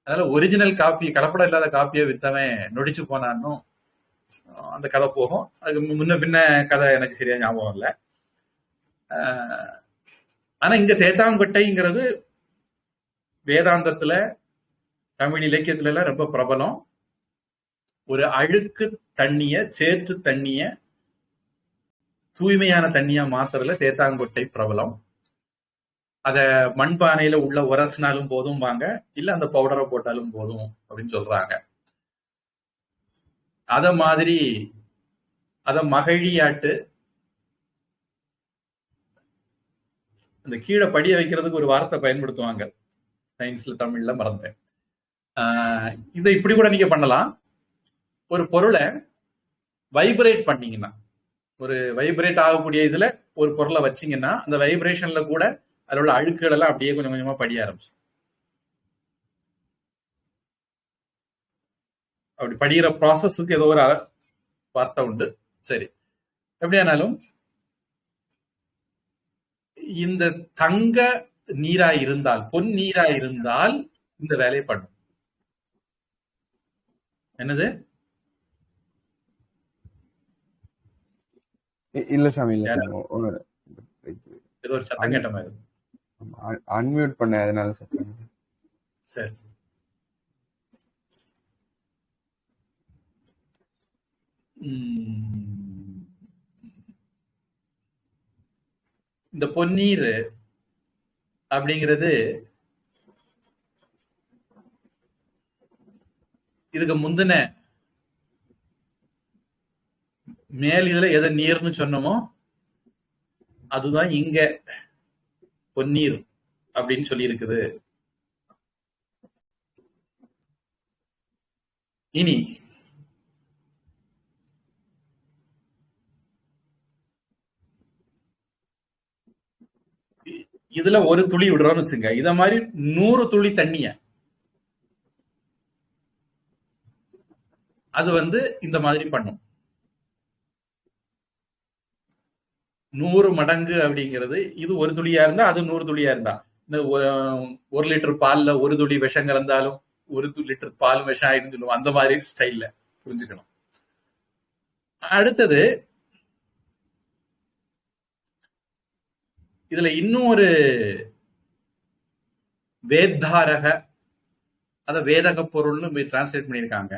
அதனால ஒரிஜினல் காஃபி, கலப்படம் இல்லாத காஃபியை வித்தவன் நொடிச்சு போனான்னு அந்த கதை போகும். அதுக்கு முன்ன பின்ன கதை எனக்கு சரியா ஞாபகம் இல்லை. ஆனா இங்க தேத்தாங்கொட்டைங்கிறது வேதாந்தத்துல, தமிழ் இலக்கியத்துல எல்லாம் ரொம்ப பிரபலம். ஒரு அழுக்கு தண்ணிய, சேற்று தண்ணிய தூய்மையான தண்ணியா மாத்துறதுல தேத்தாங்கொட்டை பிரபலம். அத மண்பானையில உள்ள உரசினாலும் போதும் வாங்க, இல்ல அந்த பவுடரை போட்டாலும் போதும் அப்படின்னு சொல்றாங்க. அத மாதிரி அத மகிழியாட்டு அந்த கீழே படிய வைக்கிறதுக்கு ஒரு வார்த்தை பயன்படுத்துவாங்க சயின்ஸ்ல, தமிழ்ல மறந்தேன். இதை இப்படி கூட நீங்க பண்ணலாம். ஒரு பொருளை வைப்ரேட் பண்ணீங்கன்னா, ஒரு வைப்ரேட் ஆகக்கூடிய இதுல ஒரு பொருளை வச்சீங்கன்னா அந்த வைப்ரேஷன்ல கூட அதுல உள்ள அழுக்குகள் எல்லாம் அப்படியே கொஞ்சம் கொஞ்சமா படிய ஆரம்பிச்சு. அப்படி படிக்கிற ப்ராசஸுக்கு ஏதோ ஒரு வார்த்தை உண்டு. சரி, எப்படியானாலும் இந்த தங்க நீரா இருந்தால், பொன் நீரா இருந்தால் இந்த வேலையை பண்ணும். என்னது? இல்ல சாமி, இல்ல சாமி. ஏதோ ஒரு சத்தம் கேட்ட மாதிரி. அன்மியூட் பண்ண அதனால சத்தம். சரி. இந்த பொன்னீர் அப்படிங்கிறது இதுக்கு முந்தின மேல் இதுல எதை நீர்னு சொன்னோமோ அதுதான் இங்க பொன்னீர் அப்படின்னு சொல்லி இருக்குது. இனி இதுல ஒரு துளி விடுறோம்னு வச்சுங்க, இத மாதிரி 100 துளி தண்ணிய அது இந்த மாதிரி பண்ணும். 100 மடங்கு அப்படிங்கிறது இது ஒரு துளியா இருந்தா அது 100 துளியா இருந்தா, 1 லிட்டர் பால்ல ஒரு துளி விஷம் கலந்தாலும் 1 லிட்டர் பால் விஷம் ஆயிடுன்னு சொல்லுவோம். அந்த மாதிரி ஸ்டைல்ல புரிஞ்சுக்கணும். அடுத்தது இதுல இன்னும் ஒரு வேத்தாரக, அத வேதக பொருள்னு டிரான்ஸ்லேட் பண்ணியிருக்காங்க.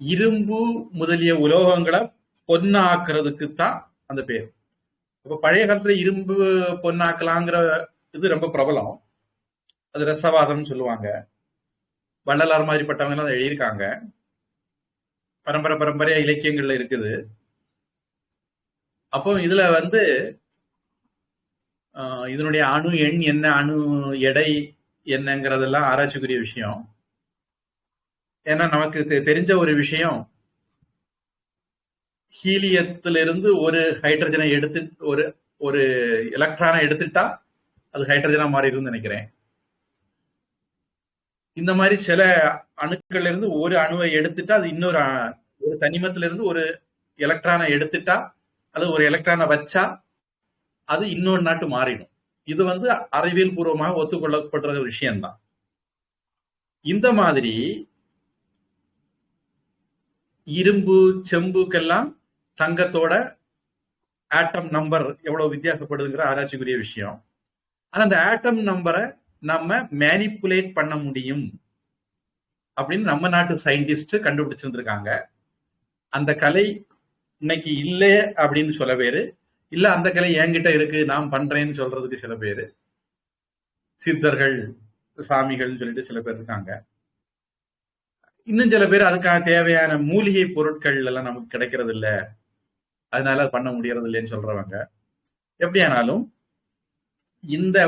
இரும்பு முதலிய உலோகங்களை பொன்னாக்குறதுக்கு தான் அந்த பேர். அப்ப பழைய காலத்துல இரும்பு பொன்னாக்கலாங்கிற இது ரொம்ப பிரபலம். அது ரசவாதம்னு சொல்லுவாங்க. வள்ளலார் மாதிரிப்பட்டவங்க எல்லாம் அதை எழுதியிருக்காங்க. பரம்பரை பரம்பரையா இலக்கியங்கள்ல இருக்குது. அப்போ இதுல இதனுடைய அணு எண் என்ன, அணு எடை என்னங்கிறதெல்லாம் ஆராய்ச்சிக்குரிய விஷயம். ஏன்னா நமக்கு தெரிஞ்ச ஒரு விஷயம், ஹீலியத்திலிருந்து ஒரு ஹைட்ரஜனை எடுத்து ஒரு எலக்ட்ரானை எடுத்துட்டா அது ஹைட்ரஜனா மாறிடும் நினைக்கிறேன். இந்த மாதிரி சில அணுக்கள்ல இருந்து ஒரு அணுவை எடுத்துட்டா அது இன்னொரு ஒரு தனிமத்தில இருந்து ஒரு எலக்ட்ரானை எடுத்துட்டா அல்லது ஒரு எலக்ட்ரானை வச்சா அது இன்னொரு நாட்டு மாறிடும். இது அறிவியல் பூர்வமாக ஒத்துக்கொள்ளப்படுற ஒரு விஷயம்தான். இந்த மாதிரி இரும்பு செம்புக்கெல்லாம் தங்கத்தோட ஆட்டம் நம்பர் எவ்வளவு வித்தியாசப்படுதுங்கிற ஆராய்ச்சிக்குரிய விஷயம். ஆனா அந்த ஆட்டம் நம்பரை நம்ம மேனிப்புலேட் பண்ண முடியும் அப்படின்னு நம்ம நாட்டு சயின்டிஸ்ட் கண்டுபிடிச்சிருந்திருக்காங்க. அந்த கலை இன்னைக்கு இல்லை அப்படின்னு சில பேரு, இல்ல அந்த கலை என்கிட்ட இருக்கு நான் பண்றேன்னு சொல்றதுக்கு சில பேரு, சித்தர்கள் சாமிகள் சொல்லிட்டு சில பேர் இருக்காங்க. இன்னும் சில பேர் அதுக்கான தேவையான மூலிகை பொருட்கள் எல்லாம் நமக்கு கிடைக்கிறது இல்ல, அதனால அது பண்ண முடியறது இல்லைன்னு சொல்றவங்க. எப்படியானாலும் இந்த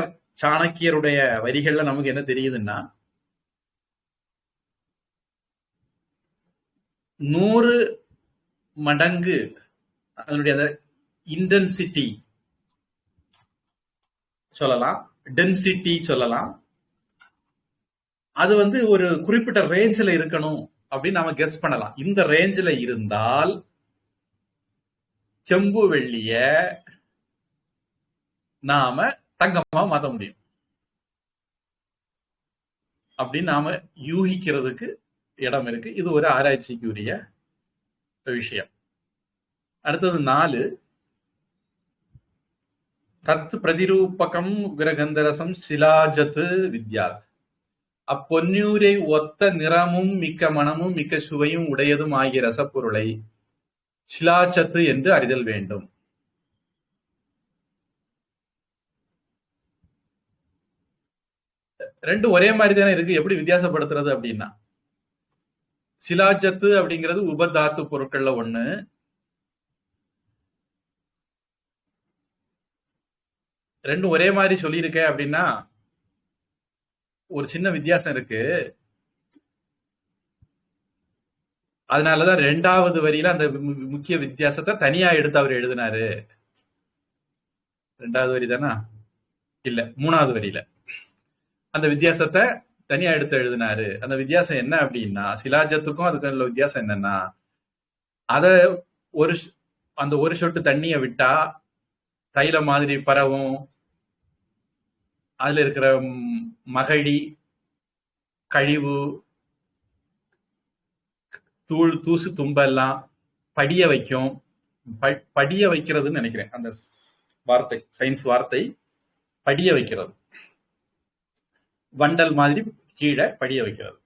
சாணக்கியருடைய வரிகள்ல நமக்கு என்ன தெரியுதுன்னா, 100 மடங்கு அதனுடைய இன்டென்சிட்டி சொல்லலாம், டென்சிட்டி சொல்லலாம். அது ஒரு குறிப்பிட்ட ரேஞ்சில இருக்கணும் அப்படின்னு நாம கெஸ் பண்ணலாம். இந்த ரேஞ்சில இருந்தால் செம்பு வெள்ளிய நாம தங்கமா மாற்ற முடியும் அப்படின்னு நாம யூகிக்கிறதுக்கு இடம் இருக்கு. இது ஒரு ஆராய்ச்சிக்குரிய விஷயம். அடுத்தது 4, தத் பிரதிரூபகம் உக்ரகந்தரசம் சிலாஜத் வித்யாத். அப்பொன்னூரை ஒத்த நிறமும் மிக்க மனமும் மிக்க சுவையும் உடையதும் ஆகிய ரசப்பொருளை சிலாச்சத்து என்று அறிதல் வேண்டும். ரெண்டு ஒரே மாதிரி தானே இருக்கு, எப்படி வித்தியாசப்படுத்துறது அப்படின்னா, சிலாச்சத்து அப்படிங்கிறது உபதாத்து பொருட்கள்ல ஒண்ணு, ரெண்டும் ஒரே மாதிரி சொல்லியிருக்க அப்படின்னா ஒரு சின்ன வித்தியாசம் இருக்கு. அதனாலதான் 2வது வரியில அந்த முக்கிய வித்தியாசத்தை தனியா எடுத்து அவர் எழுதினாரு. 2வது வரி தானா, இல்ல 3வது வரியில அந்த வித்தியாசத்தை தனியா எடுத்து எழுதினாரு. அந்த வித்தியாசம் என்ன அப்படின்னா, சிலாஜத்துக்கும் அதுக்கு உள்ள வித்தியாசம் என்னன்னா, அத அந்த ஒரு சொட்டு தண்ணிய விட்டா தைலம் மாதிரி பரவும், அதுல இருக்கிற மகழி கழிவு தூசு தும்பெல்லாம் படிய வைக்கும், படிய வைக்கிறதுன்னு நினைக்கிறேன். அந்த வார்த்தை, சயின்ஸ் வார்த்தை படிய வைக்கிறது, வண்டல் மாதிரி கீழே படிய வைக்கிறது.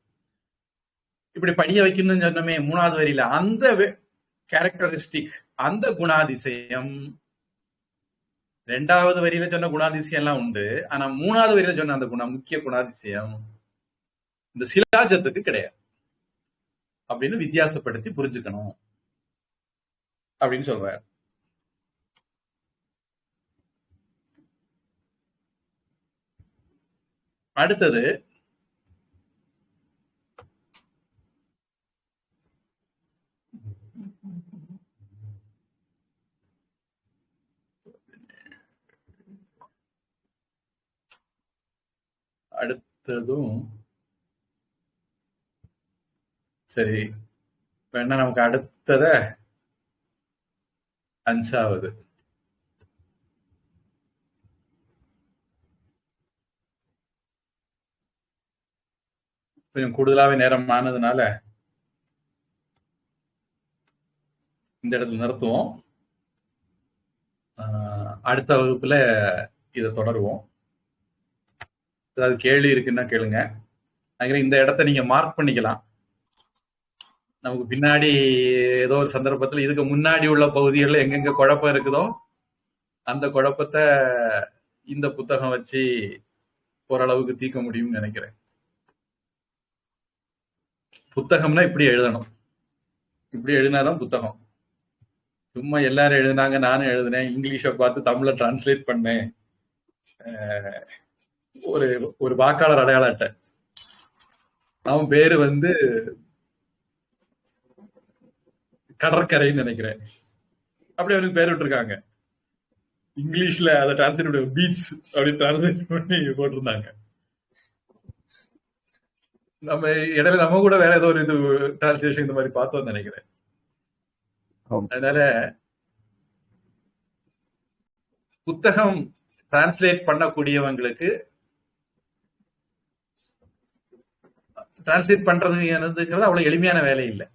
இப்படி படிய வைக்கணும்னு சொன்னமே 3வது வரியில அந்த கேரக்டரிஸ்டிக், அந்த குணாதிசயம் 2வது வரியில சொன்ன குணாதிசயம் எல்லாம் உண்டு. ஆனா 3வது வரியில சொன்ன அந்த முக்கிய குணாதிசயம் இந்த சிலாஜத்துக்கு கிடையாது அப்படின்னு வித்தியாசப்படுத்தி புரிஞ்சுக்கணும் அப்படின்னு சொல்றாரு. அடுத்தது அடுத்ததும் சரி வேணா நமக்கு அடுத்தத 5வது கொஞ்சம் கூடுதலாவே நேரம் ஆனதுனால இந்த இடத்துல நிறுத்துவோம். அடுத்த வகுப்புல இதை தொடருவோம். ஏதாவது கேள்வி இருக்குன்னா கேளுங்க. இந்த இடத்த நீங்க மார்க் பண்ணிக்கலாம். நமக்கு பின்னாடி ஏதோ ஒரு சந்தர்ப்பத்தில் இதுக்கு முன்னாடி உள்ள பகுதிகளில் எங்கெங்க குழப்பம் இருக்குதோ அந்த குழப்பத்தை இந்த புத்தகம் வச்சு ஓரளவுக்கு தீர்க்க முடியும்னு நினைக்கிறேன். புத்தகம்னா இப்படி எழுதணும், இப்படி எழுதினாதான் புத்தகம். சும்மா எல்லாரும் எழுதினாங்க, நானும் எழுதினேன், இங்கிலீஷை பார்த்து தமிழை டிரான்ஸ்லேட் பண்ணேன், ஒரு ஒரு வாக்காளர் அடையாள அட்டை, அவன் பேரு கடற்கரைன்னு நினைக்கிறேன், அப்படி அவனுக்கு பேர் விட்டுருக்காங்க. இங்கிலீஷ்ல அதை டிரான்ஸ்லேட் பீச் அப்படி டிரான்ஸ்லேட் பண்ணி போட்டிருந்தாங்க. நம்ம இடையில நம்ம கூட வேற ஏதோ ஒரு இது டிரான்ஸ்லேஷன் இந்த மாதிரி பார்த்தோம்னு நினைக்கிறேன். அதனால புத்தகம் டிரான்ஸ்லேட் பண்ணக்கூடியவங்களுக்கு டிரான்ஸ்லேட் பண்றதுங்கிறது அவ்வளவு எளிமையான வேலை இல்லை.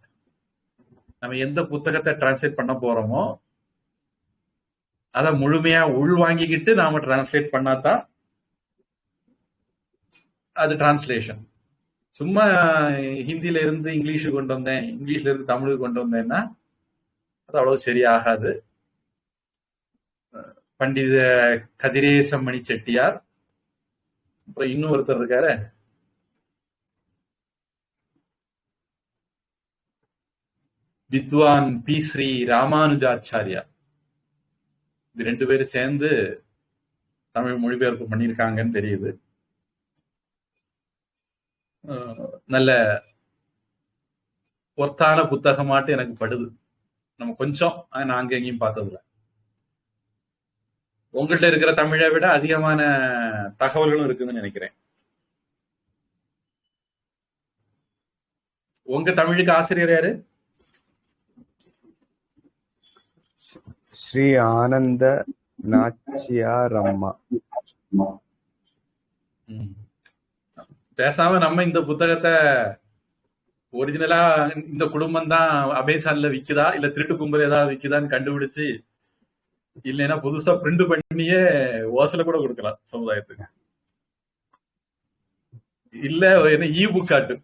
நம்ம எந்த புத்தகத்தை டிரான்ஸ்லேட் பண்ண போறோமோ அதை முழுமையா உள்வாங்கிக்கிட்டு நாம டிரான்ஸ்லேட் பண்ணாதான் அது டிரான்ஸ்லேஷன். சும்மா ஹிந்தியில இருந்து இங்கிலீஷுக்கு கொண்டு வந்தேன், இங்கிலீஷ்ல இருந்து தமிழுக்கு கொண்டு வந்தேன்னா அது அவ்வளவு சரியாகாது. பண்டித கதிரேசமணி செட்டியார், அப்புறம் இன்னொருத்தர் இருக்காரு வித்வான் பி ஸ்ரீ ராமானுஜாச்சாரியா, இது 2 பேரும் சேர்ந்து தமிழ் மொழிபெயர்ப்பு பண்ணியிருக்காங்கன்னு தெரியுது. நல்ல ஒர்த்தான புத்தகமாட்டு எனக்கு படுது. நம்ம கொஞ்சம் நான் அங்க எங்கேயும் பார்த்ததில்ல. உங்கள்கிட்ட இருக்கிற தமிழை விட அதிகமான தகவல்களும் இருக்குதுன்னு நினைக்கிறேன். உங்க தமிழுக்கு ஆசிரியர் யாரு? ஸ்ரீ ஆனந்த நாச்சியார் அம்மா. பேசாம நம்ம இந்த புத்தகத்தை ஒரிஜினலா இந்த குடும்பம் தான் அமேசான்ல விக்குதா இல்ல திருட்டு கும்பல் ஏதாவது விக்குதான்னு கண்டுபிடிச்சு, இல்லைன்னா புதுசா பிரிண்ட் பண்ணியே ஓசல கூட கொடுக்கலாம் சமுதாயத்துக்கு. இல்ல என்ன இ புக் ஆட்டு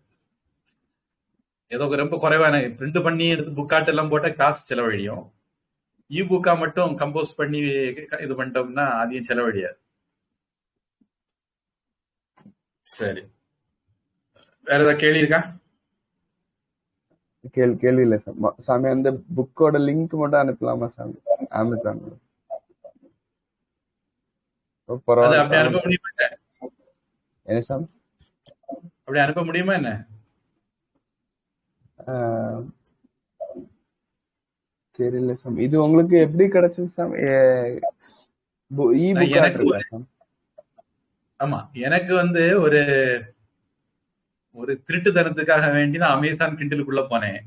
ஏதோ ரொம்ப குறைவான பிரிண்ட் பண்ணி எடுத்து புக் ஆட்டு எல்லாம் போட்டா காசு செலவழியும். இ புக்கா மட்டும் கம்போஸ் பண்ணி இது பண்ணிட்டோம்னா அதையும் செலவழியாது. சரி, வேற ஏதாவது கேள்வி இருக்கா? கேள்வி இல்ல சாமி. அந்த புக்கோட லிங்க் மட்டும் அனுப்பலாமா சாமி? அமேசான் அப்படி அனுப்ப முடியுமா? என்ன சாமி, அப்படி அனுப்ப முடியுமா என்ன? தெரியல சாமி. இது உங்களுக்கு எப்படி கிடைச்சது சாமி? ஆமா, எனக்கு ஒரு ஒரு திருட்டுத்தனத்துக்காக வேண்டி நான் அமேசான் கிண்டலுக்குள்ள போனேன்.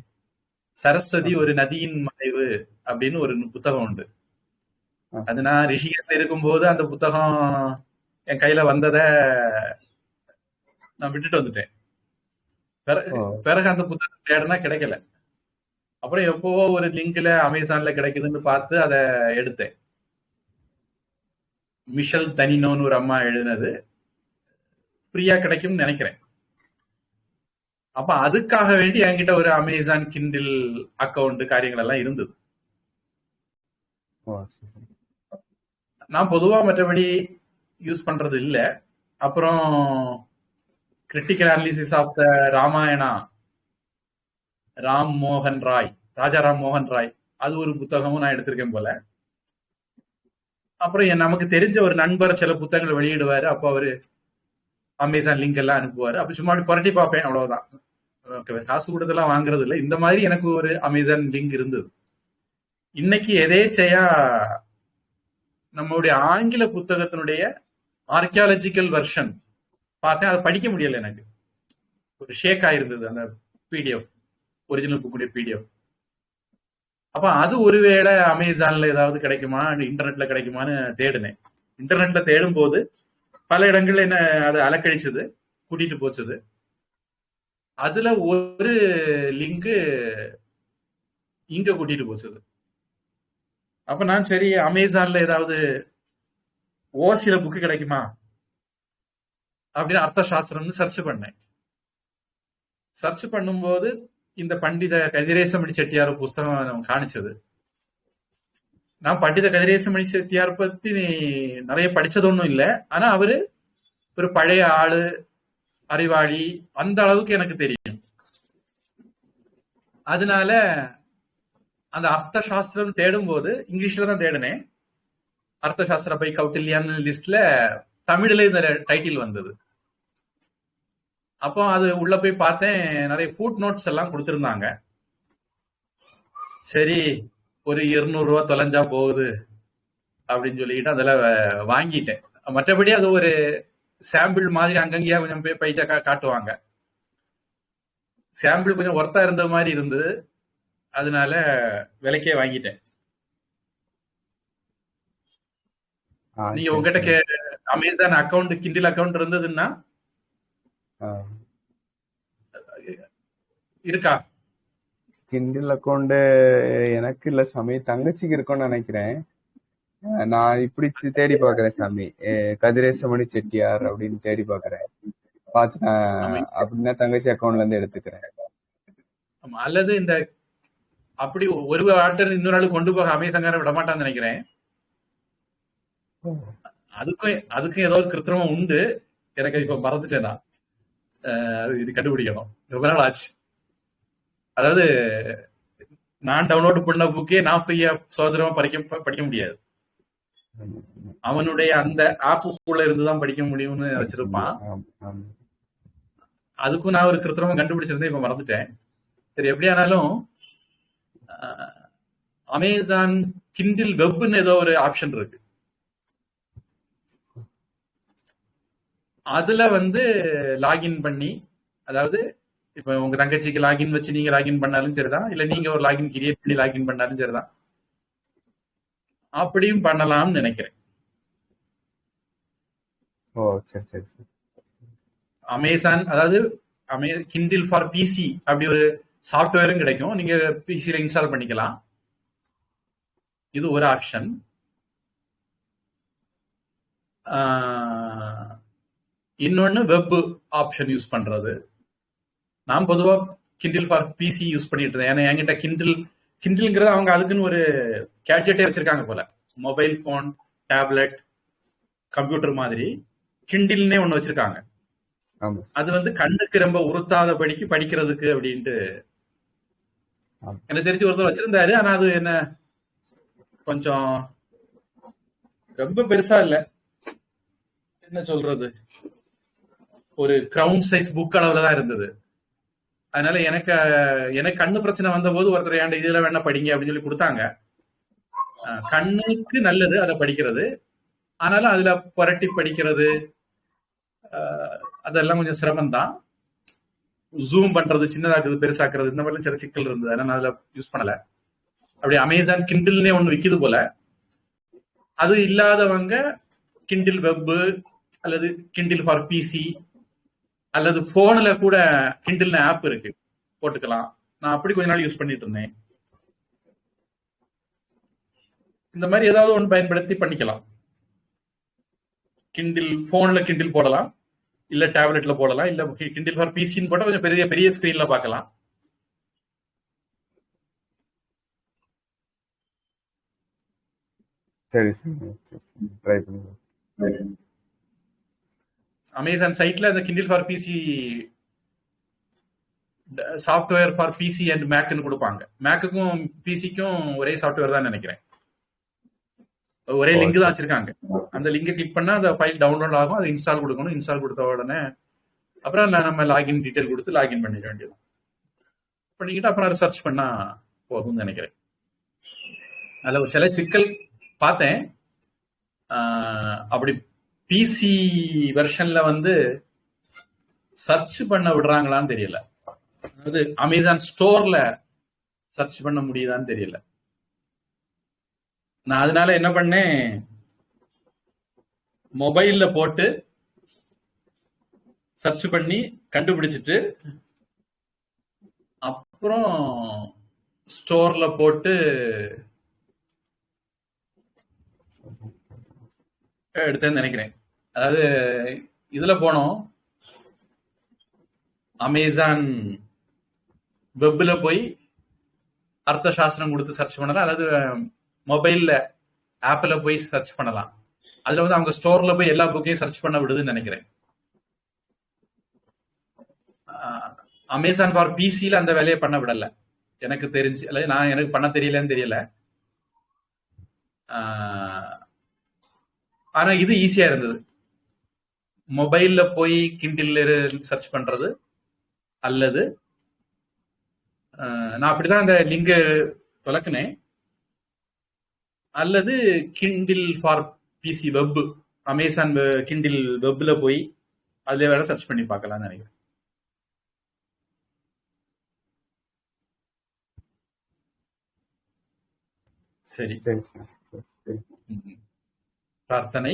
சரஸ்வதி ஒரு நதியின் மறைவு அப்படின்னு ஒரு புத்தகம் உண்டு. அது நான் ரிஷிகேஷ்ல இருக்கும்போது அந்த புத்தகம் என் கையில வந்தத நான் விட்டுட்டு வந்துட்டேன். பிறகு அந்த புத்தகம் தேடனா கிடைக்கல. அப்புறம் எப்போவோ ஒரு லிங்க்ல அமேசான்ல கிடைக்குதுன்னு பார்த்து அதை எடுத்தேன். மிஷல் தனினோன்னு ஒரு அம்மா எழுதினது, ஃப்ரீயா கிடைக்கும்னு நினைக்கிறேன். அப்ப அதுக்காக வேண்டி என்கிட்ட ஒரு அமேசான் கிண்டில் அக்கௌண்ட் காரியங்கள் எல்லாம் இருந்தது. நான் பொதுவா மற்றபடி யூஸ் பண்றது இல்ல. அப்புறம் critical analysis of the Ramayana, Raja Ram மோகன் ராய், அது ஒரு புத்தகமும் நான் எடுத்திருக்கேன் போல. அப்புறம் நமக்கு தெரிஞ்ச ஒரு நண்பர் சில புத்தகங்களை வெளியிடுவாரு. அப்போ அவரு அமேசான் லிங்க் எல்லாம் அனுப்புவாரு. அப்ப சும்மா புரட்டி பார்ப்பேன், அவ்வளவுதான். காசு கொடுத்தெல்லாம் வாங்குறது இல்லை. இந்த மாதிரி எனக்கு ஒரு அமேசான் லிங்க் இருந்தது. இன்னைக்கு எதேச்சையா நம்மளுடைய ஆங்கில புத்தகத்தினுடைய ஆர்கியாலஜிக்கல் வெர்ஷன் பார்த்தேன். அதை படிக்க முடியல, எனக்கு ஒரு ஷேக் ஆயிருந்தது அந்த பிடிஎஃப், ஒரிஜினல் புக்குடைய பிடிஎஃப். அப்ப அது ஒருவேளை அமேசான்ல ஏதாவது கிடைக்குமா, இன்டர்நெட்ல கிடைக்குமான்னு தேடினேன். இன்டர்நெட்ல தேடும் போது பல இடங்கள்ல என்ன அதை அலக்கழிச்சது, கூட்டிட்டு போச்சது. அதுல ஒரு லிங்க் இங்க கூட்டிட்டு போச்சது. அப்ப நான் சரி அமேசான்ல ஏதாவது ஓசில புக்கு கிடைக்குமா அப்படின்னு அர்த்த சாஸ்திரம்னு சர்ச் பண்ணேன். சர்ச் பண்ணும்போது இந்த பண்டித கதிரேசமணி செட்டியார் புஸ்தகம் காணிச்சது. நான் பண்டித கதிரேசமணி செட்டியார் பத்தி நிறைய படிச்சது ஒன்றும் இல்லை. ஆனா அவரு ஒரு பழைய ஆளு, அறிவாளி, அந்த அளவுக்கு எனக்கு தெரியும். அதனால அந்த அர்த்த சாஸ்திரம் தேடும் போது இங்கிலீஷ்ல தான் தேடினேன். அர்த்த சாஸ்திர பை கௌட்டில்யான்னு லிஸ்ட்ல தமிழ்ல இந்த டைட்டில் வந்தது. அப்போ அது உள்ள போய் பார்த்தேன், நிறைய ஃபுட் நோட்ஸ் எல்லாம் கொடுத்திருந்தாங்க. சரி, ஒரு 200 ரூபா தொலைஞ்சா போகுது அப்படின்னு சொல்லிட்டு அதுல வாங்கிட்டேன். மற்றபடி அது ஒரு சாம்பிள் மாதிரி அங்கங்கேயா கொஞ்சம் பைசா காட்டுவாங்க. சாம்பிள் கொஞ்சம் ஒர்த்தா இருந்த மாதிரி இருந்தது, அதனால விலைக்கே வாங்கிட்டேன். நீங்க உங்ககிட்ட அமேசான் அக்கௌண்ட், கிண்டில் அக்கௌண்ட் இருந்ததுன்னா இருக்கா? கிண்டில் அக்கௌண்ட் எனக்கு இல்ல சாமி, தங்கச்சிக்கு இருக்கும்னு நினைக்கிறேன். நான் இப்படி தேடி பாக்குறேன் சாமி, கதிரேசமணி செட்டியார் அப்படின்னு தேடி பாக்குறேன். பாத்துட்டேன் அப்படின்னா தங்கச்சி அக்கௌண்ட்ல இருந்து எடுத்துக்கிறேன். அல்லது இந்த அப்படி ஒரு ஆட்டர் இன்னொரு ஆளு கொண்டு போக அமேசான் விட மாட்டான்னு நினைக்கிறேன். அதுக்கும் ஏதோ ஒரு கிருத்திரமம் உண்டு. எனக்கு இப்ப மறந்துட்டேன், நான் இது கண்டுபிடிக்கணும், ரொம்ப நாள் ஆச்சு. அதாவது நான் டவுன்லோட் பண்ண புக்கே நான் ஃப்ரீயா சோதரமா படிக்க முடியாது. அவனுடைய அந்த ஆப்புக்குள்ள இருந்துதான் படிக்க முடியும்னு வச்சிருப்பான். அதுக்கும் நான் ஒரு கிருத்திரமா கண்டுபிடிச்சிருந்தேன், இப்ப மறந்துட்டேன். சரி, எப்படியானாலும் அமேசான் கிண்டில் வெப்னு ஏதோ ஒரு ஆப்ஷன் இருக்கு. அதுல லாகின் பண்ணி, அதாவது இப்ப உங்க தங்கச்சிக்கு லாகின் வச்சு நீங்க லாகின் பண்ணாலும் சரிதான், இல்ல நீங்க ஒரு லாகின் கிரியேட் பண்ணி லாகின் பண்ணாலும் சரிதான். அப்படியும் பண்ணலாம்னு நினைக்கிறேன். ஓ சரி சரி சரி. அமேசான், அதாவது கிண்டில் ஃபார் பிசி அப்படி ஒரு சாஃப்ட்வேரும் கிடைக்கும், நீங்க பிசில இன்ஸ்டால் பண்ணிக்கலாம். இது ஒரு ஆப்ஷன். இன்னொன்னு வெப் ஆப்ஷன் யூஸ் பண்றது. நான் பொதுவா கிண்டில் ஃபார் பிசி யூஸ் பண்ணிட்டு இருந்தேன். ஏன்னா என்கிட்ட கிண்டில்ங்கிறது அவங்க அதுக்குன்னு ஒரு கேட்ஜெட்டே வச்சிருக்காங்க போல. மொபைல் போன், டேப்லெட், கம்ப்யூட்டர் மாதிரி கிண்டில்னே ஒண்ணு வச்சிருக்காங்க. அது கண்ணுக்கு ரொம்ப உறுத்தாதபடிக்கு படிக்கிறதுக்கு அப்படின்ட்டு எனக்கு தெரிஞ்சு ஒருத்தர் வச்சிருந்தாரு. ஆனா அது என்ன கொஞ்சம் ரொம்ப பெருசா இல்ல, என்ன சொல்றது, ஒரு கிரவுண்ட் சைஸ் புக் அளவுல தான் இருந்தது. அதனால எனக்கு கண்ணு பிரச்சனை வந்த போது ஒருத்தர் ஏன்டா இதுல வேணா படிங்க அப்படின்னு சொல்லி கொடுத்தாங்க. கண்ணுக்கு நல்லது அதை படிக்கிறது, ஆனாலும் அதுல புரட்டி படிக்கிறது அதெல்லாம் கொஞ்சம் சிரமம் தான். ஜூம் பண்றது, சின்னதாக்குறது, பெருசாக்குறது, இந்த மாதிரி சில சிக்கல் இருந்தது. அதனால நான் அதுல யூஸ் பண்ணல. அப்படி அமேசான் கிண்டில்னே ஒண்ணு விக்குது போல. அது இல்லாதவங்க கிண்டில் வெப் அல்லது கிண்டில் ஃபார் பிசி அல்லது போன்ல கூட கிண்டில் ஆப் இருக்கு, போட்டுக்கலாம். நான் அப்படி கொஞ்ச நாள் யூஸ் பண்ணிட்டு இருந்தேன். இந்த மாதிரி ஏதாவது ஒன்று பயன்படுத்தி பண்ணிக்கலாம். கிண்டில் போன்ல கிண்டில் போடலாம், இல்ல டேப்லெட்ல போடலாம், இல்ல கிண்டில் ஃபார் பிசின்னு போட்டா கொஞ்சம் பெரிய பெரிய ஸ்கிரீன்ல பார்க்கலாம். சரி சரி, ட்ரை பண்ணுங்க. அமேசான் சைட்ல அந்த Kindle for PC software for PC and மேக்னு கொடுப்பாங்க. மேக்குக்கும் பிசிக்கும் ஒரே சாஃப்ட்வேர் தான் நினைக்கிறேன், ஒரே லிங்க் தான் வச்சிருக்காங்க. அந்த லிங்கை கிளிக் பண்ணா அந்த ஃபைல் டவுன்லோட் ஆகும், அது இன்ஸ்டால் கொடுக்கணும். இன்ஸ்டால் கொடுத்த உடனே அப்புறம் நம்ம லாகின் டீடைல் கொடுத்து லாகின் பண்ணிக்க வேண்டியது. பண்ணிக்கிட்டு அப்புறம் அதை சர்ச் பண்ணா போதும்னு நினைக்கிறேன். அதில் ஒரு சில சிக்கல் பார்த்தேன். அப்படி பிசி வெர்ஷன்ல வந்து சர்ச் பண்ண விடுறாங்களான்னு தெரியல. அதாவது அமேசான் ஸ்டோர்ல சர்ச் பண்ண முடியுதான்னு தெரியல. நான் அதனால என்ன பண்ணேன், மொபைல்ல போட்டு சர்ச் பண்ணி கண்டுபிடிச்சிட்டு அப்புறம் ஸ்டோர்ல போட்டு எடுத்தேன்னு நினைக்கிறேன். அதாவது இதுல போனோம், அமேசான் வெப்ல போய் அர்த்த சாஸ்திரம் கொடுத்து சர்ச் பண்ணலாம், அதாவது மொபைல்ல ஆப்ல போய் சர்ச் பண்ணலாம். அதுல வந்து அவங்க ஸ்டோர்ல போய் எல்லா புக்கையும் சர்ச் பண்ண விடுதுன்னு நினைக்கிறேன். அமேசான் ஃபார் பிசில அந்த வேலையை பண்ண விடல எனக்கு தெரிஞ்சு, அல்லது நான் எனக்கு பண்ண தெரியலன்னு தெரியல. ஆனா இது ஈஸியா இருந்தது, மொபைல்ல போய் கிண்டில் சர்ச் பண்றது, அல்லது நான் அப்படிதான் அந்த லிங்க் தொலைக்கினேன், அல்லது Kindle for PC web, Amazon Kindle வெப்ல போய் அதுல வேற சர்ச் பண்ணி பார்க்கலாம்னு நினைக்கிறேன். சரி, பிரார்த்தனை.